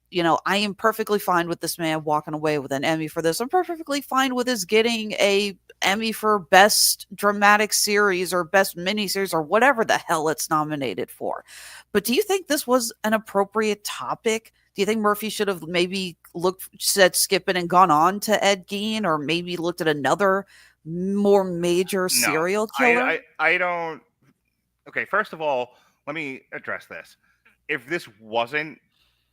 You know, I am perfectly fine with this man walking away with an Emmy for this. I'm perfectly fine with his getting a Emmy for Best Dramatic Series or Best Miniseries or whatever the hell it's nominated for. But do you think this was an appropriate topic? Do you think Murphy should have maybe said skip it and gone on to Ed Gein, or maybe looked at another more major No, serial killer? I don't. Okay, first of all, let me address this. If this wasn't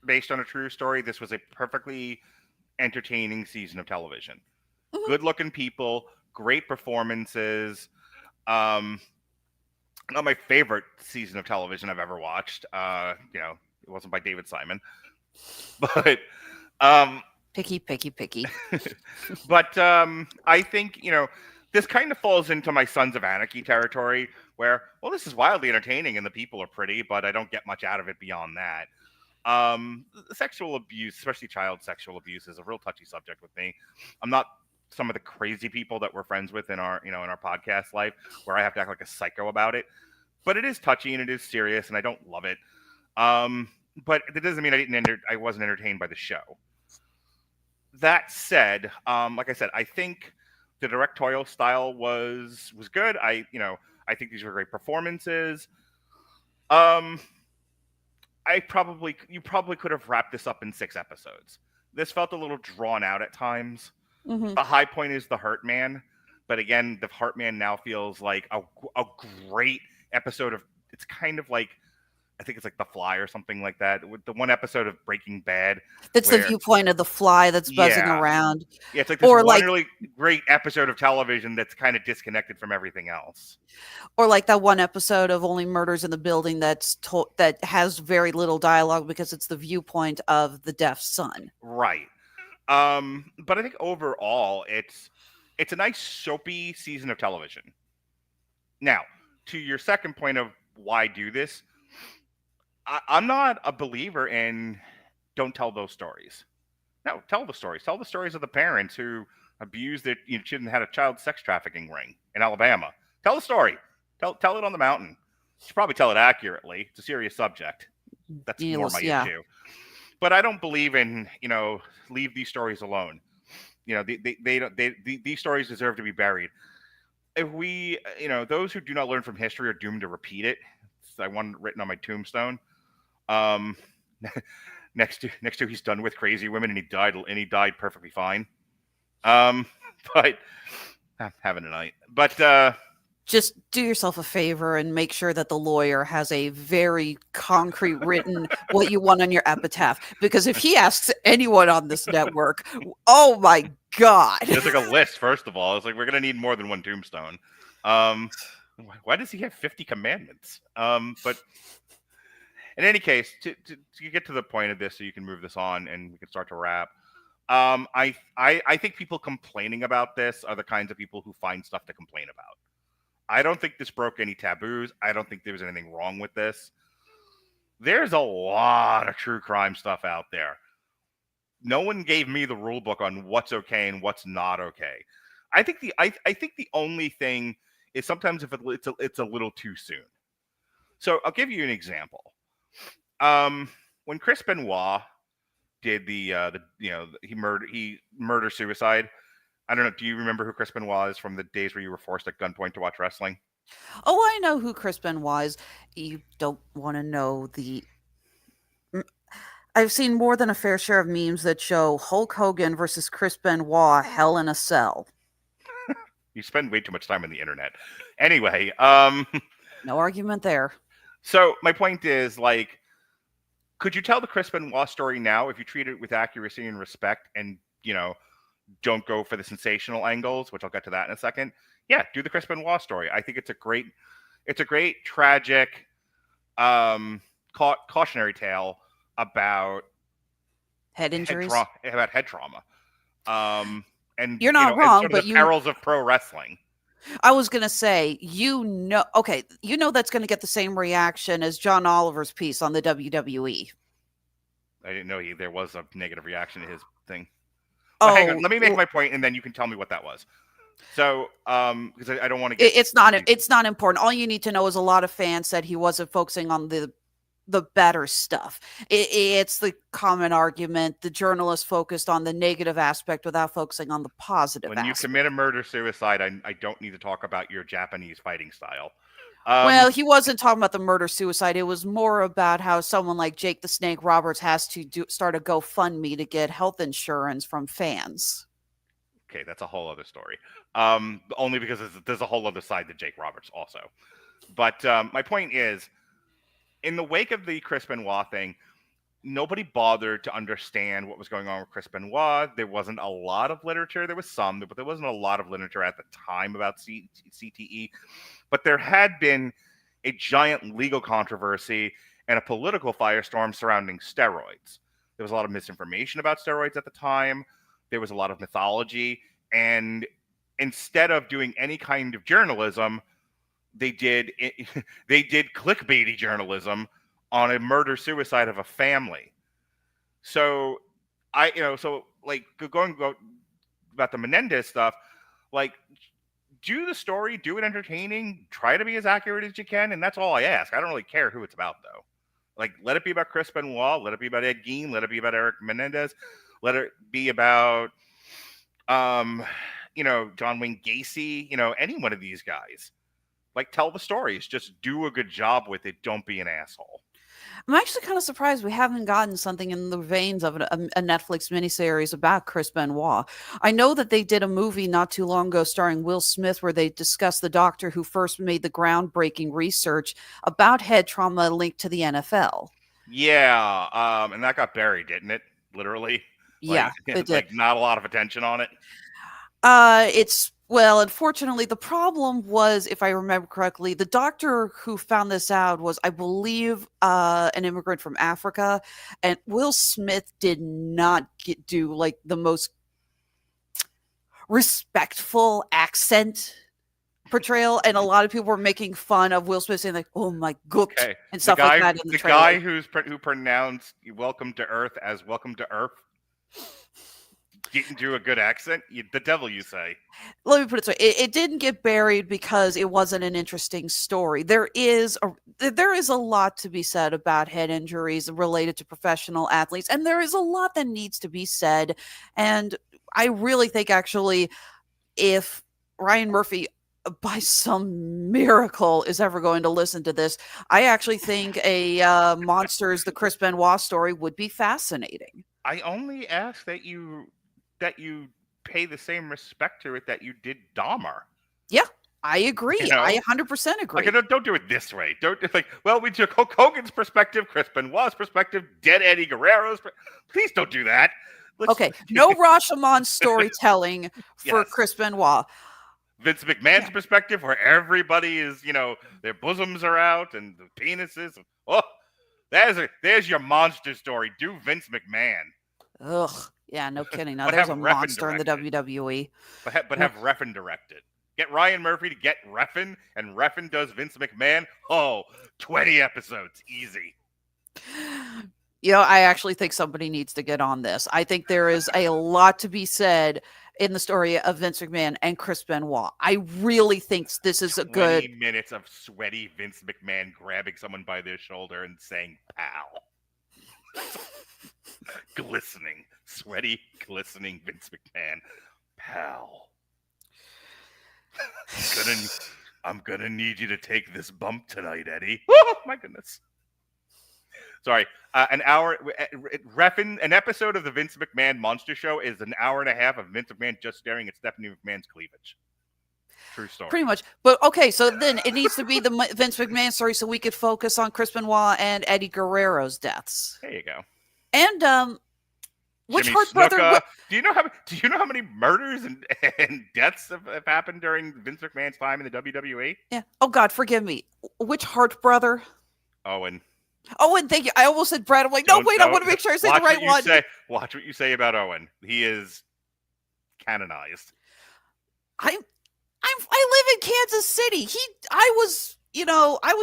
based on a true story, this was a perfectly entertaining season of television. Mhm. Good looking people, great performances. Um, Not my favorite season of television I've ever watched. It wasn't by David Simon, but um, Picky. I think this kind of falls into my Sons of Anarchy territory, where this is wildly entertaining and the people are pretty, but I don't get much out of it beyond that. Sexual abuse, especially child sexual abuse, is a real touchy subject with me. I'm not some of the crazy people that we're friends with in our in our podcast life, where I have to act like a psycho about it. But it is touchy and it is serious, and I don't love it. But that doesn't mean I wasn't entertained by the show. That said, like I said, I think the directorial style was good. I think these were great performances. Um, you probably could have wrapped this up in 6 episodes. This felt a little drawn out at times. Mhm. The high point is the Hurt Man, but again, the Hurt Man now feels like a great episode of. It's kind of like, I think it's like The Fly or something like that. With the one episode of Breaking Bad, That's the where viewpoint of the fly that's buzzing yeah, around. yeah, it's like this Or one like really great episode of television that's kind of disconnected from everything else. or like that one episode of Only Murders in the Building that has very little dialogue because it's the viewpoint of the deaf son. Right. But I think overall, it's a nice soapy season of television. Now, to your second point of why do this, I'm not a believer in don't tell those stories. No, tell the stories. Tell the stories of the parents who abused their children, had a child sex trafficking ring in Alabama. Tell the story. Tell it on the mountain. You should probably tell it accurately. It's a serious subject. That's more my issue. But I don't believe in leave these stories alone. These stories deserve to be buried. If we, those who do not learn from history are doomed to repeat it. I want written on my tombstone. Um, next to he's done with crazy women and he died perfectly fine. But I'm having a night. But just do yourself a favor and make sure that the lawyer has a very concrete written what you want on your epitaph. Because if he asks anyone on this network, oh my God. There's like a list, first of all. It's like we're gonna need more than one tombstone. Why does he have 50 commandments? But in any case, to get to the point of this so you can move this on and we can start to wrap. I think people complaining about this are the kinds of people who find stuff to complain about. I don't think this broke any taboos. I don't think there was anything wrong with this. There's a lot of true crime stuff out there. No one gave me the rule book on what's okay and what's not okay. I think the only thing is sometimes if it's a little too soon. So I'll give you an example. When Chris Benoit did he murder suicide. I don't know. Do you remember who Chris Benoit is from the days where you were forced at gunpoint to watch wrestling? Oh, I know who Chris Benoit is. You don't want to know the. I've seen more than a fair share of memes that show Hulk Hogan versus Chris Benoit, Hell in a Cell. You spend way too much time on the internet. Anyway, no argument there. So my point is, like, could you tell the Chris Benoit story now if you treat it with accuracy and respect and, don't go for the sensational angles, which I'll get to that in a second. Yeah, do the Chris Benoit story. I think it's a great tragic cautionary tale about head injuries, about head trauma. And you're not wrong, but the perils of pro wrestling. I was going to say, that's going to get the same reaction as John Oliver's piece on the WWE. I didn't know there was a negative reaction to his thing. Well, hang on, let me make my point, and then you can tell me what that was. So, because I don't want to get... It's not important. All you need to know is a lot of fans said he wasn't focusing on the better stuff. It's the common argument. The journalist focused on the negative aspect without focusing on the positive aspect. When you commit a murder-suicide, I don't need to talk about your Japanese fighting style. Well, he wasn't talking about the murder-suicide. It was more about how someone like Jake the Snake Roberts has to start a GoFundMe to get health insurance from fans. Okay, that's a whole other story. Only because there's a whole other side to Jake Roberts also. But my point is, in the wake of the Chris Benoit thing, nobody bothered to understand what was going on with Chris Benoit. There wasn't a lot of literature. There was some, but there wasn't a lot of literature at the time about CTE. But there had been a giant legal controversy and a political firestorm surrounding steroids. There was a lot of misinformation about steroids at the time. There was a lot of mythology. And instead of doing any kind of journalism, they did clickbaity journalism on a murder suicide of a family. So going about the Menendez stuff, like, do the story, do it entertaining, try to be as accurate as you can, and that's all I ask. I don't really care who it's about, though. Like, let it be about Chris Benoit, let it be about Ed Gein, let it be about Erik Menendez, let it be about John Wayne Gacy, any one of these guys. Like, tell the stories. Just do a good job with it. Don't be an asshole. I'm actually kind of surprised we haven't gotten something in the veins of a Netflix miniseries about Chris Benoit. I know that they did a movie not too long ago starring Will Smith where they discussed the doctor who first made the groundbreaking research about head trauma linked to the NFL. Yeah, and that got buried, didn't it? Literally. Yeah, it did. Like, not a lot of attention on it. Unfortunately, the problem was, if I remember correctly, the doctor who found this out was, I believe, an immigrant from Africa, and Will Smith did not do like the most respectful accent portrayal, and a lot of people were making fun of Will Smith saying like, "Oh my god," and stuff like that in the trailer. The guy who pronounced "Welcome to Earth" as "Welcome to Earth" didn't do a good accent. The devil, you say? Let me put it so: it didn't get buried because it wasn't an interesting story. There is a lot to be said about head injuries related to professional athletes, and there is a lot that needs to be said. And I really think, actually, if Ryan Murphy, by some miracle, is ever going to listen to this, I actually think a Monsters, the Chris Benoit story would be fascinating. I only ask that you pay the same respect to it that you did Dahmer. Yeah, I agree. I 100% agree. Like, don't do it this way. Don't like. Well, we took Hulk Hogan's perspective, Chris Benoit's perspective, dead Eddie Guerrero's. Please don't do that. Okay, no Rashomon storytelling for yes. Chris Benoit. Vince McMahon's perspective, where everybody is, their bosoms are out and the penises. Oh, there's your monster story. Do Vince McMahon. Ugh. Yeah, no kidding. Now there's a monster in the WWE. But have Refn direct it. Get Ryan Murphy to get Refn, and Refn does Vince McMahon. Oh, 20 episodes. Easy. I actually think somebody needs to get on this. I think there is a lot to be said in the story of Vince McMahon and Chris Benoit. I really think this is a good 20 minutes of sweaty Vince McMahon grabbing someone by their shoulder and saying, "Pal." Glistening, sweaty, glistening Vince McMahon. "Pal. I'm gonna need you to take this bump tonight, Eddie." Oh my goodness. Sorry, an episode of the Vince McMahon Monster Show is an hour and a half of Vince McMahon just staring at Stephanie McMahon's cleavage. True story. Pretty much. But okay, so then it needs to be the Vince McMahon story so we could focus on Chris Benoit and Eddie Guerrero's deaths. There you go. And which Jimmy Hart Snuka. brother? Do you know how many murders and deaths have happened during Vince McMahon's time in the WWE? Yeah. Oh God, forgive me. Which Hart brother? Owen. Owen, thank you. I almost said Brad. I'm like, no, wait. I want to make sure I say the right one. Watch what you say about Owen. He is canonized. I live in Kansas City. I was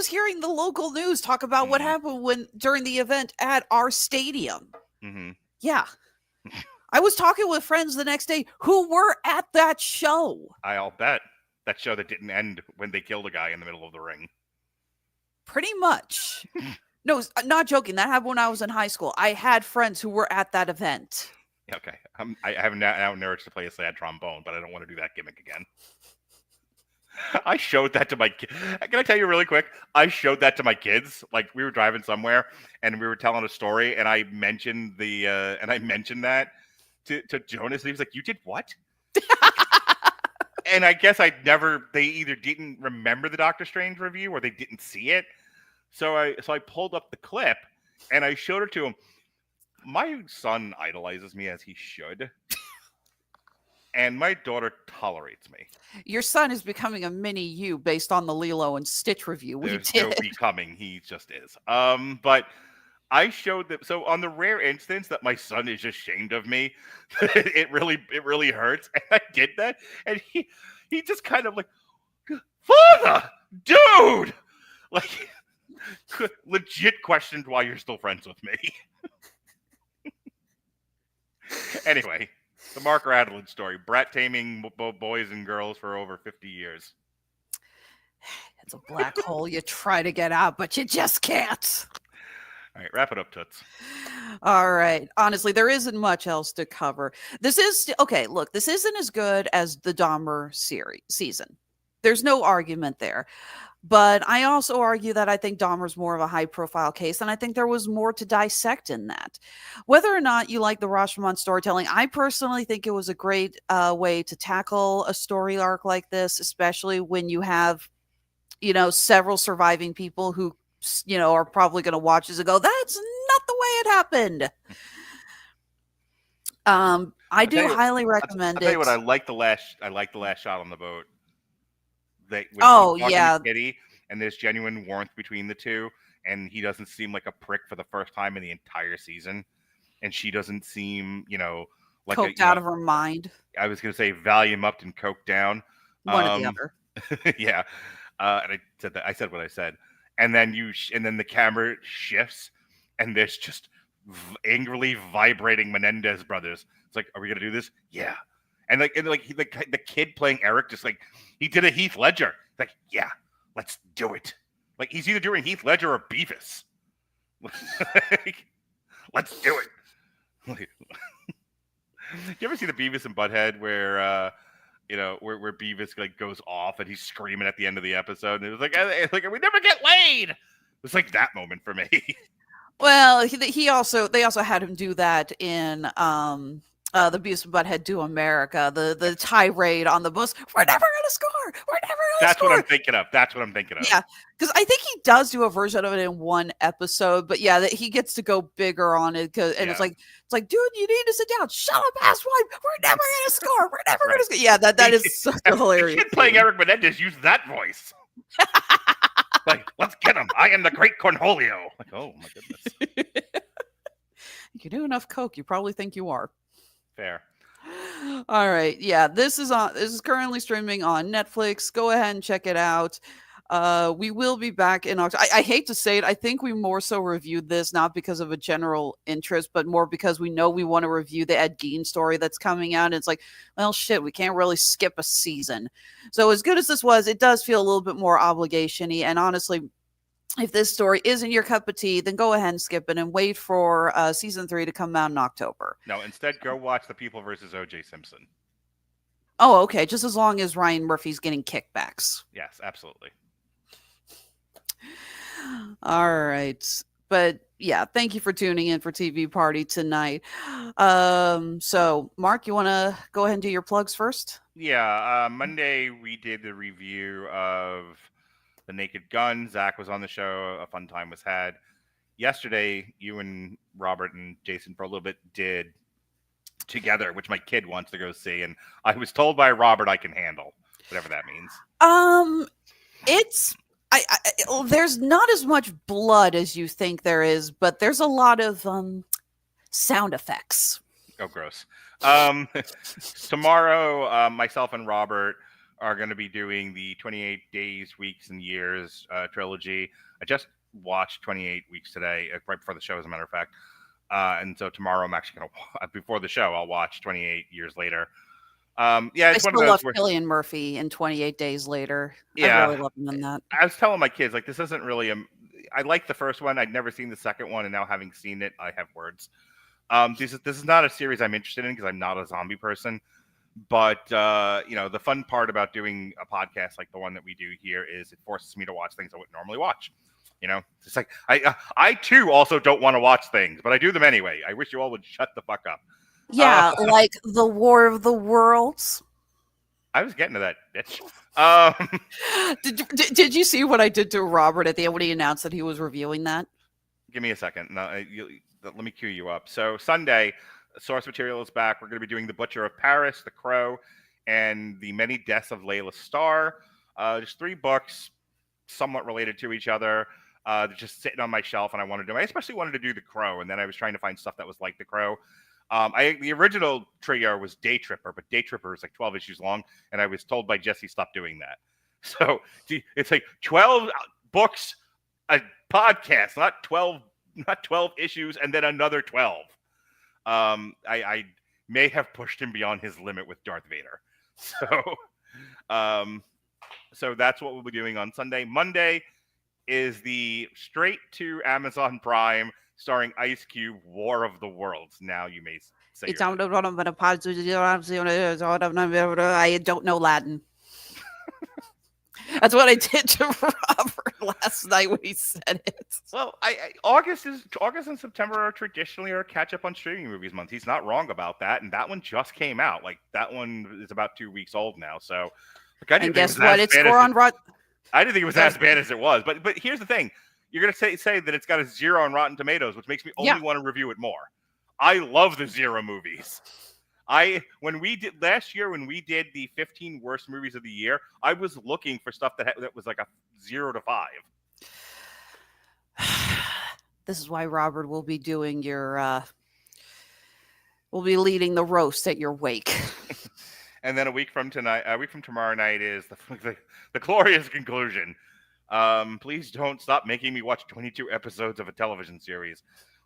hearing the local news talk about what happened during the event at our stadium. Mm-hmm. Yeah. I was talking with friends the next day who were at that show. I'll bet. That show that didn't end when they killed a guy in the middle of the ring. Pretty much. No, not joking. That happened when I was in high school. I had friends who were at that event. Okay. I have now an urge to play a sad trombone, but I don't want to do that gimmick again. I showed that to my kids. Can I tell you really quick? I showed that to my kids. Like, we were driving somewhere and we were telling a story, and I mentioned that to Jonas, and he was like, "You did what?" And I guess they either didn't remember the Doctor Strange review or they didn't see it. So I pulled up the clip and I showed it to him. My son idolizes me as he should. And my daughter tolerates me. Your son is becoming a mini you based on the Lilo and Stitch review we There's did. no becoming. He just is. But I showed them. So on the rare instance that my son is ashamed of me, it really hurts. And I did that, and he just kind of like, Father, dude, like legit questioned why you're still friends with me. Anyway, the Mark Radulich story: brat taming boys and girls for over 50 years. It's a black hole you try to get out, but you just can't. All right, wrap it up, Toots. All right. Honestly, there isn't much else to cover. This isn't as good as the Dahmer season. There's no argument there. But I also argue that I think Dahmer's more of a high-profile case, and I think there was more to dissect in that. Whether or not you like the Rashomon storytelling, I personally think it was a great way to tackle a story arc like this, especially when you have, several surviving people who, are probably going to watch this and go, "That's not the way it happened." I do highly recommend it. I'll tell you what, I like the last shot on the boat. Kitty, and there's genuine warmth between the two, and he doesn't seem like a prick for the first time in the entire season, and she doesn't seem, like coked out of her mind. I was going to say Valium upped and coked down. One or the other. Yeah, and I said what I said, and then the camera shifts, and there's just angrily vibrating Menendez brothers. It's like, are we gonna do this? Yeah. And the kid playing Eric, just like he did a Heath Ledger. Like, yeah, let's do it. Like he's either doing Heath Ledger or Beavis. Let's do it. You ever see the Beavis and Butthead where where Beavis goes off and he's screaming at the end of the episode, and it was like we never get laid. It was like that moment for me. Well, they also had him do that in the Beavis and Butthead Do America, the tirade on the bus. We're never gonna score. We're never gonna That's score. what I'm thinking of. That's what I'm thinking of. Yeah, because I think he does do a version of it in one episode, but yeah, that he gets to go bigger on it. It's like, dude, you need to sit down. Shut up, asswipe. We're never gonna score. We're never gonna score. Yeah, that is such a hilarious. The kid playing Erik Menendez used that voice. Like, let's get him. I am the great Cornholio. Like, oh my goodness. You do enough coke, you probably think you are. Fair. All right. Yeah, this is currently streaming on Netflix. Go ahead and check it out. We will be back in October. I hate to say it. I think we more so reviewed this not because of a general interest, but more because we know we want to review the Ed Gein story that's coming out. And it's like, well, shit, we can't really skip a season. So as good as this was, it does feel a little bit more obligation-y. And honestly, if this story isn't your cup of tea, then go ahead and skip it and wait for season 3 to come out in October. No, instead, go watch The People versus O.J. Simpson. Oh, okay. Just as long as Ryan Murphy's getting kickbacks. Yes, absolutely. All right. But yeah, thank you for tuning in for TV Party tonight. So, Mark, you want to go ahead and do your plugs first? Yeah. Monday, we did the review of The Naked Gun. Zach was on the show. A fun time was had. Yesterday, you and Robert and Jason for a little bit did Together, which my kid wants to go see. And I was told by Robert I can handle, whatever that means. It's... there's not as much blood as you think there is, but there's a lot of sound effects. Oh, gross. Tomorrow, myself and Robert are going to be doing the 28 Days, Weeks, and Years trilogy. I just watched 28 Weeks today, right before the show, as a matter of fact. And so tomorrow, I'm actually going to, before the show, I'll watch 28 Years Later. Yeah, it's I one still of love those Cillian Murphy in 28 Days Later. Yeah. I really love him in that. I was telling my kids, like, this isn't really I like the first one. I'd never seen the second one, and now having seen it, I have words. This is not a series I'm interested in because I'm not a zombie person. But the fun part about doing a podcast like the one that we do here is it forces me to watch things I wouldn't normally watch. It's like I too also don't want to watch things, but I do them anyway. I wish you all would shut the fuck up. Yeah, like the War of the Worlds. I was getting to that, bitch. Um, Did you see what I did to Robert at the end when he announced that he was reviewing that? Give me a second. No, let me cue you up. So Sunday, source material is back. We're going to be doing The Butcher of Paris, The Crow, and The Many Deaths of Layla Starr. Just 3 books, somewhat related to each other. They're just sitting on my shelf, and I especially wanted to do The Crow, and then I was trying to find stuff that was like The Crow. The original trio was Day Tripper, but Day Tripper is like 12 issues long, and I was told by Jesse stop doing that. So it's like 12 books a podcast, not 12 issues and then another 12. I may have pushed him beyond his limit with Darth Vader. So that's what we'll be doing on Sunday. Monday is the straight to Amazon Prime starring Ice Cube War of the Worlds. Now you may say I don't know Latin. That's what I did to Robert last night when he said it. Well, August and September are traditionally our catch up on streaming movies months. He's not wrong about that, and that one just came out. Like that one is about 2 weeks old now. So, and guess what? It's score on Rotten. I didn't think it was as bad as it was, but here's the thing: you're gonna say that it's got a 0 on Rotten Tomatoes, which makes me only want to review it more. I love the 0 movies. When we did last year, when we did the 15 worst movies of the year, I was looking for stuff that was like a 0 to 5. This is why Robert will be doing will be leading the roast at your wake. And then a week from tomorrow night is the glorious conclusion. Please don't stop making me watch 22 episodes of a television series.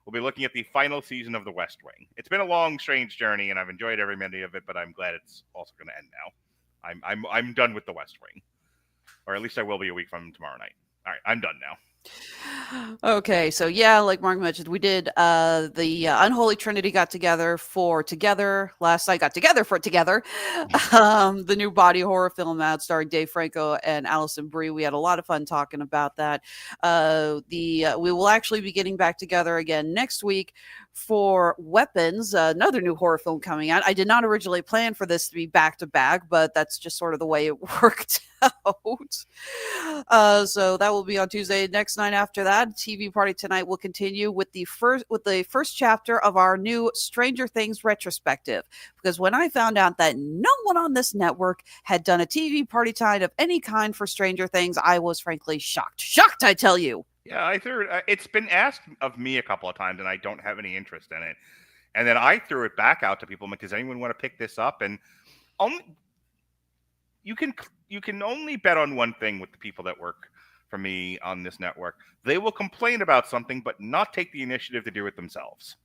We'll be looking at the final season of The West Wing. It's been a long, strange journey, and I've enjoyed every minute of it, but I'm glad it's also going to end now. I'm done with The West Wing. Or at least I will be a week from tomorrow night. All right, I'm done now. Okay, so yeah, like Mark mentioned, we did the Unholy Trinity got together for Together. Last night got together for Together. The new body horror film out starring Dave Franco and Allison Brie. We had a lot of fun talking about that. We will actually be getting back together again next week for Weapons, another new horror film coming out. I did not originally plan for this to be back to back, but that's just sort of the way it worked out. So that will be on Tuesday. Next night after that, TV Party Tonight will continue with the first chapter of our new Stranger Things retrospective. Because when I found out that no one on this network had done a TV Party Tonight of any kind for Stranger Things, I was frankly shocked. Shocked, I tell you. Yeah, I threw it. It's been asked of me a couple of times, and I don't have any interest in it. And then I threw it back out to people. Does anyone want to pick this up? And you can only bet on one thing with the people that work for me on this network. They will complain about something, but not take the initiative to do it themselves.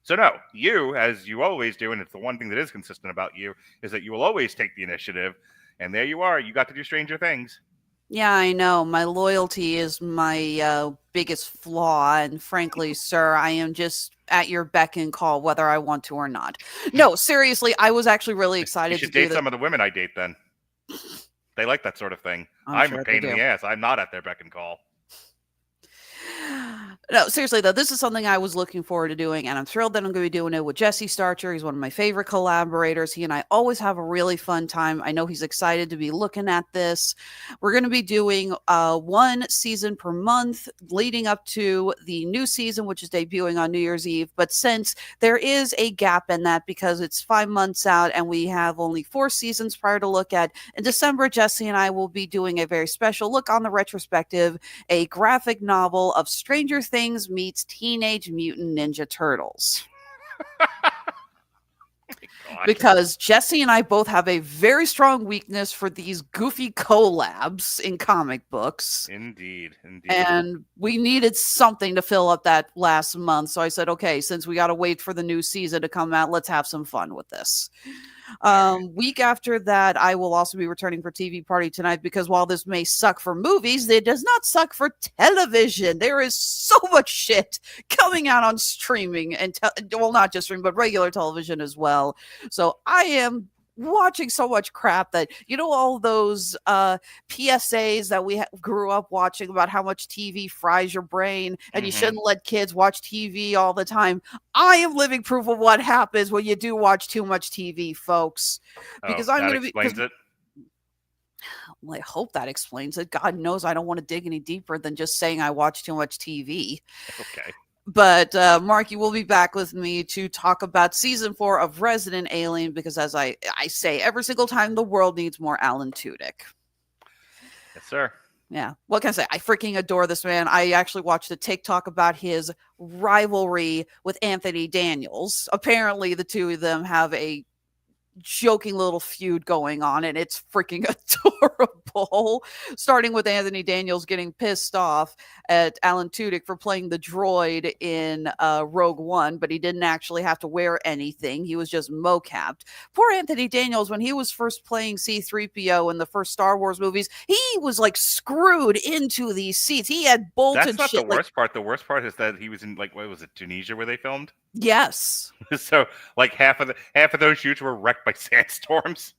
So no, you, as you always do, and it's the one thing that is consistent about you, is that you will always take the initiative. And there you are. You got to do Stranger Things. Yeah, I know. My loyalty is my biggest flaw. And frankly, sir, I am just at your beck and call, whether I want to or not. No, seriously, I was actually really excited to date some of the women I date then. They like that sort of thing. I'm a pain in the ass. I'm not at their beck and call. No, seriously, though, this is something I was looking forward to doing, and I'm thrilled that I'm going to be doing it with Jesse Starcher. He's one of my favorite collaborators. He and I always have a really fun time. I know he's excited to be looking at this. We're going to be doing 1 season per month leading up to the new season, which is debuting on New Year's Eve. But since there is a gap in that because it's 5 months out and we have only 4 seasons prior to look at, in December, Jesse and I will be doing a very special look on the retrospective, a graphic novel of Stranger Things meets Teenage Mutant Ninja Turtles. Because Jesse and I both have a very strong weakness for these goofy collabs in comic books. Indeed. And we needed something to fill up that last month. So I said, okay, since we got to wait for the new season to come out, let's have some fun with this. Week after that, I will also be returning for TV Party Tonight because while this may suck for movies, it does not suck for television. There is so much shit coming out on streaming and well, not just streaming, but regular television as well. So I am watching so much crap that, all those PSAs that we grew up watching about how much TV fries your brain and you shouldn't let kids watch TV all the time. I am living proof of what happens when you do watch too much TV, folks. Because I'm going to be. Explains it. Well, I hope that explains it. God knows I don't want to dig any deeper than just saying I watch too much TV. Okay. But Mark, you will be back with me to talk about season 4 of Resident Alien because, as I say every single time, the world needs more Alan Tudyk. Yes, sir. Yeah. What can I say? I freaking adore this man. I actually watched a TikTok about his rivalry with Anthony Daniels. Apparently, the two of them have a joking little feud going on, and it's freaking adorable. Starting with Anthony Daniels getting pissed off at Alan Tudyk for playing the droid in Rogue One, but he didn't actually have to wear anything. He was just mocapped. Poor Anthony Daniels, when he was first playing C-3PO in the first Star Wars movies, he was like screwed into these seats. He had bolted. That's not shit the worst part. The worst part is that he was in, like, what was it, Tunisia, where they filmed? Yes. So like half of those shoots were wrecked by sandstorms.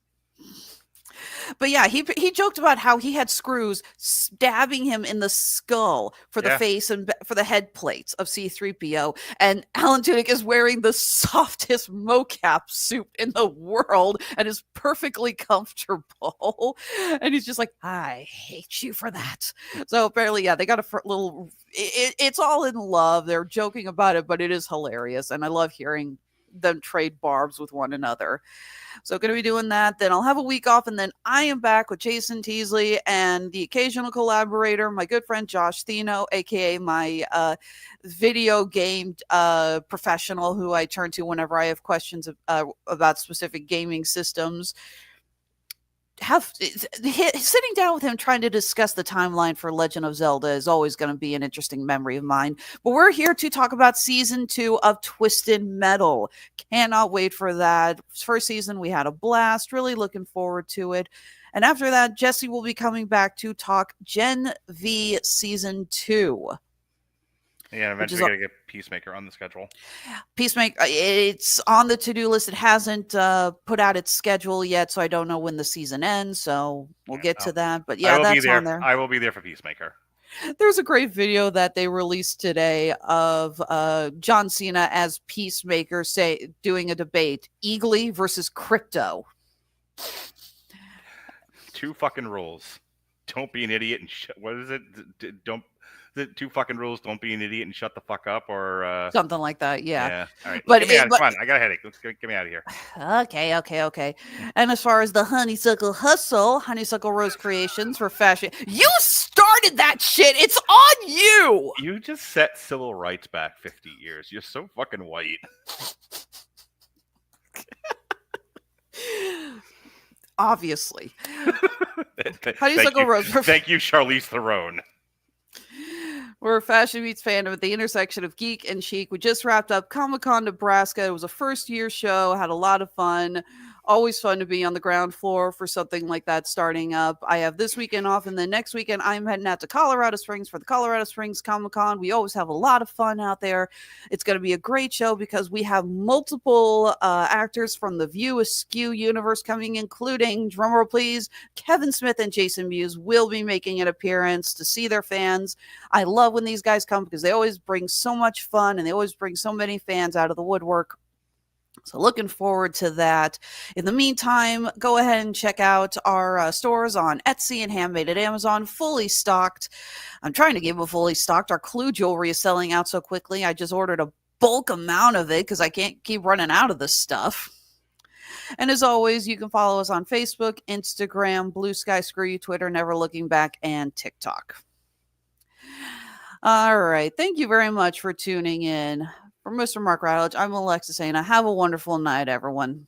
But yeah, he joked about how he had screws stabbing him in the skull for the face and for the head plates of C-3PO. And Alan Tudyk is wearing the softest mocap suit in the world and is perfectly comfortable. And he's just like, I hate you for that. So apparently, yeah, they got a little... It's all in love. They're joking about it, but it is hilarious. And I love hearing them trade barbs with one another. So going to be doing that. Then I'll have a week off, and then I am back with Jason Teasley and the occasional collaborator, my good friend Josh Thino, aka my video game professional who I turn to whenever I have questions about specific gaming systems. Sitting down with him trying to discuss the timeline for Legend of Zelda is always going to be an interesting memory of mine. But we're here to talk about season 2 of Twisted Metal. Cannot wait for that. First season, we had a blast. Really looking forward to it. And after that, Jesse will be coming back to talk Gen V season 2. Yeah, eventually got to get Peacemaker on the schedule. Peacemaker, it's on the to-do list. It hasn't put out its schedule yet, so I don't know when the season ends, so we'll get to that. But yeah, that's on there. I will be there for Peacemaker. There's a great video that they released today of John Cena as Peacemaker doing a debate, Eagly versus Crypto. 2 fucking rules. Don't be an idiot and what is it? Don't... The 2 fucking rules: don't be an idiot and shut the fuck up, or something like that. Yeah. All right. But come on, I got a headache. Let's get me out of here. Okay. And as far as the Honeysuckle Hustle, Honeysuckle Rose Creations for fashion, you started that shit. It's on you. You just set civil rights back 50 years. You're so fucking white. Obviously. Honeysuckle Rose. Thank you, Charlize Theron. We're fashion meets fandom at the intersection of geek and chic. We just wrapped up Comic-Con Nebraska. It was a first-year show. Had a lot of fun. Always fun to be on the ground floor for something like that starting up. I have this weekend off, and then next weekend I'm heading out to Colorado Springs for the Colorado Springs Comic-Con. We always have a lot of fun out there. It's going to be a great show because we have multiple actors from the View Askew universe coming, including, drumroll please, Kevin Smith and Jason Mewes will be making an appearance to see their fans. I love when these guys come because they always bring so much fun and they always bring so many fans out of the woodwork. So looking forward to that. In the meantime, go ahead and check out our stores on Etsy and Handmade at Amazon, fully stocked. I'm trying to keep it fully stocked. Our Clue jewelry is selling out so quickly. I just ordered a bulk amount of it because I can't keep running out of this stuff. And as always, you can follow us on Facebook, Instagram, Blue Sky, Screw You, Twitter, Never Looking Back, and TikTok. All right. Thank you very much for tuning in. For Mr. Mark Radulich, I'm Alexis Hejna. Have a wonderful night, everyone.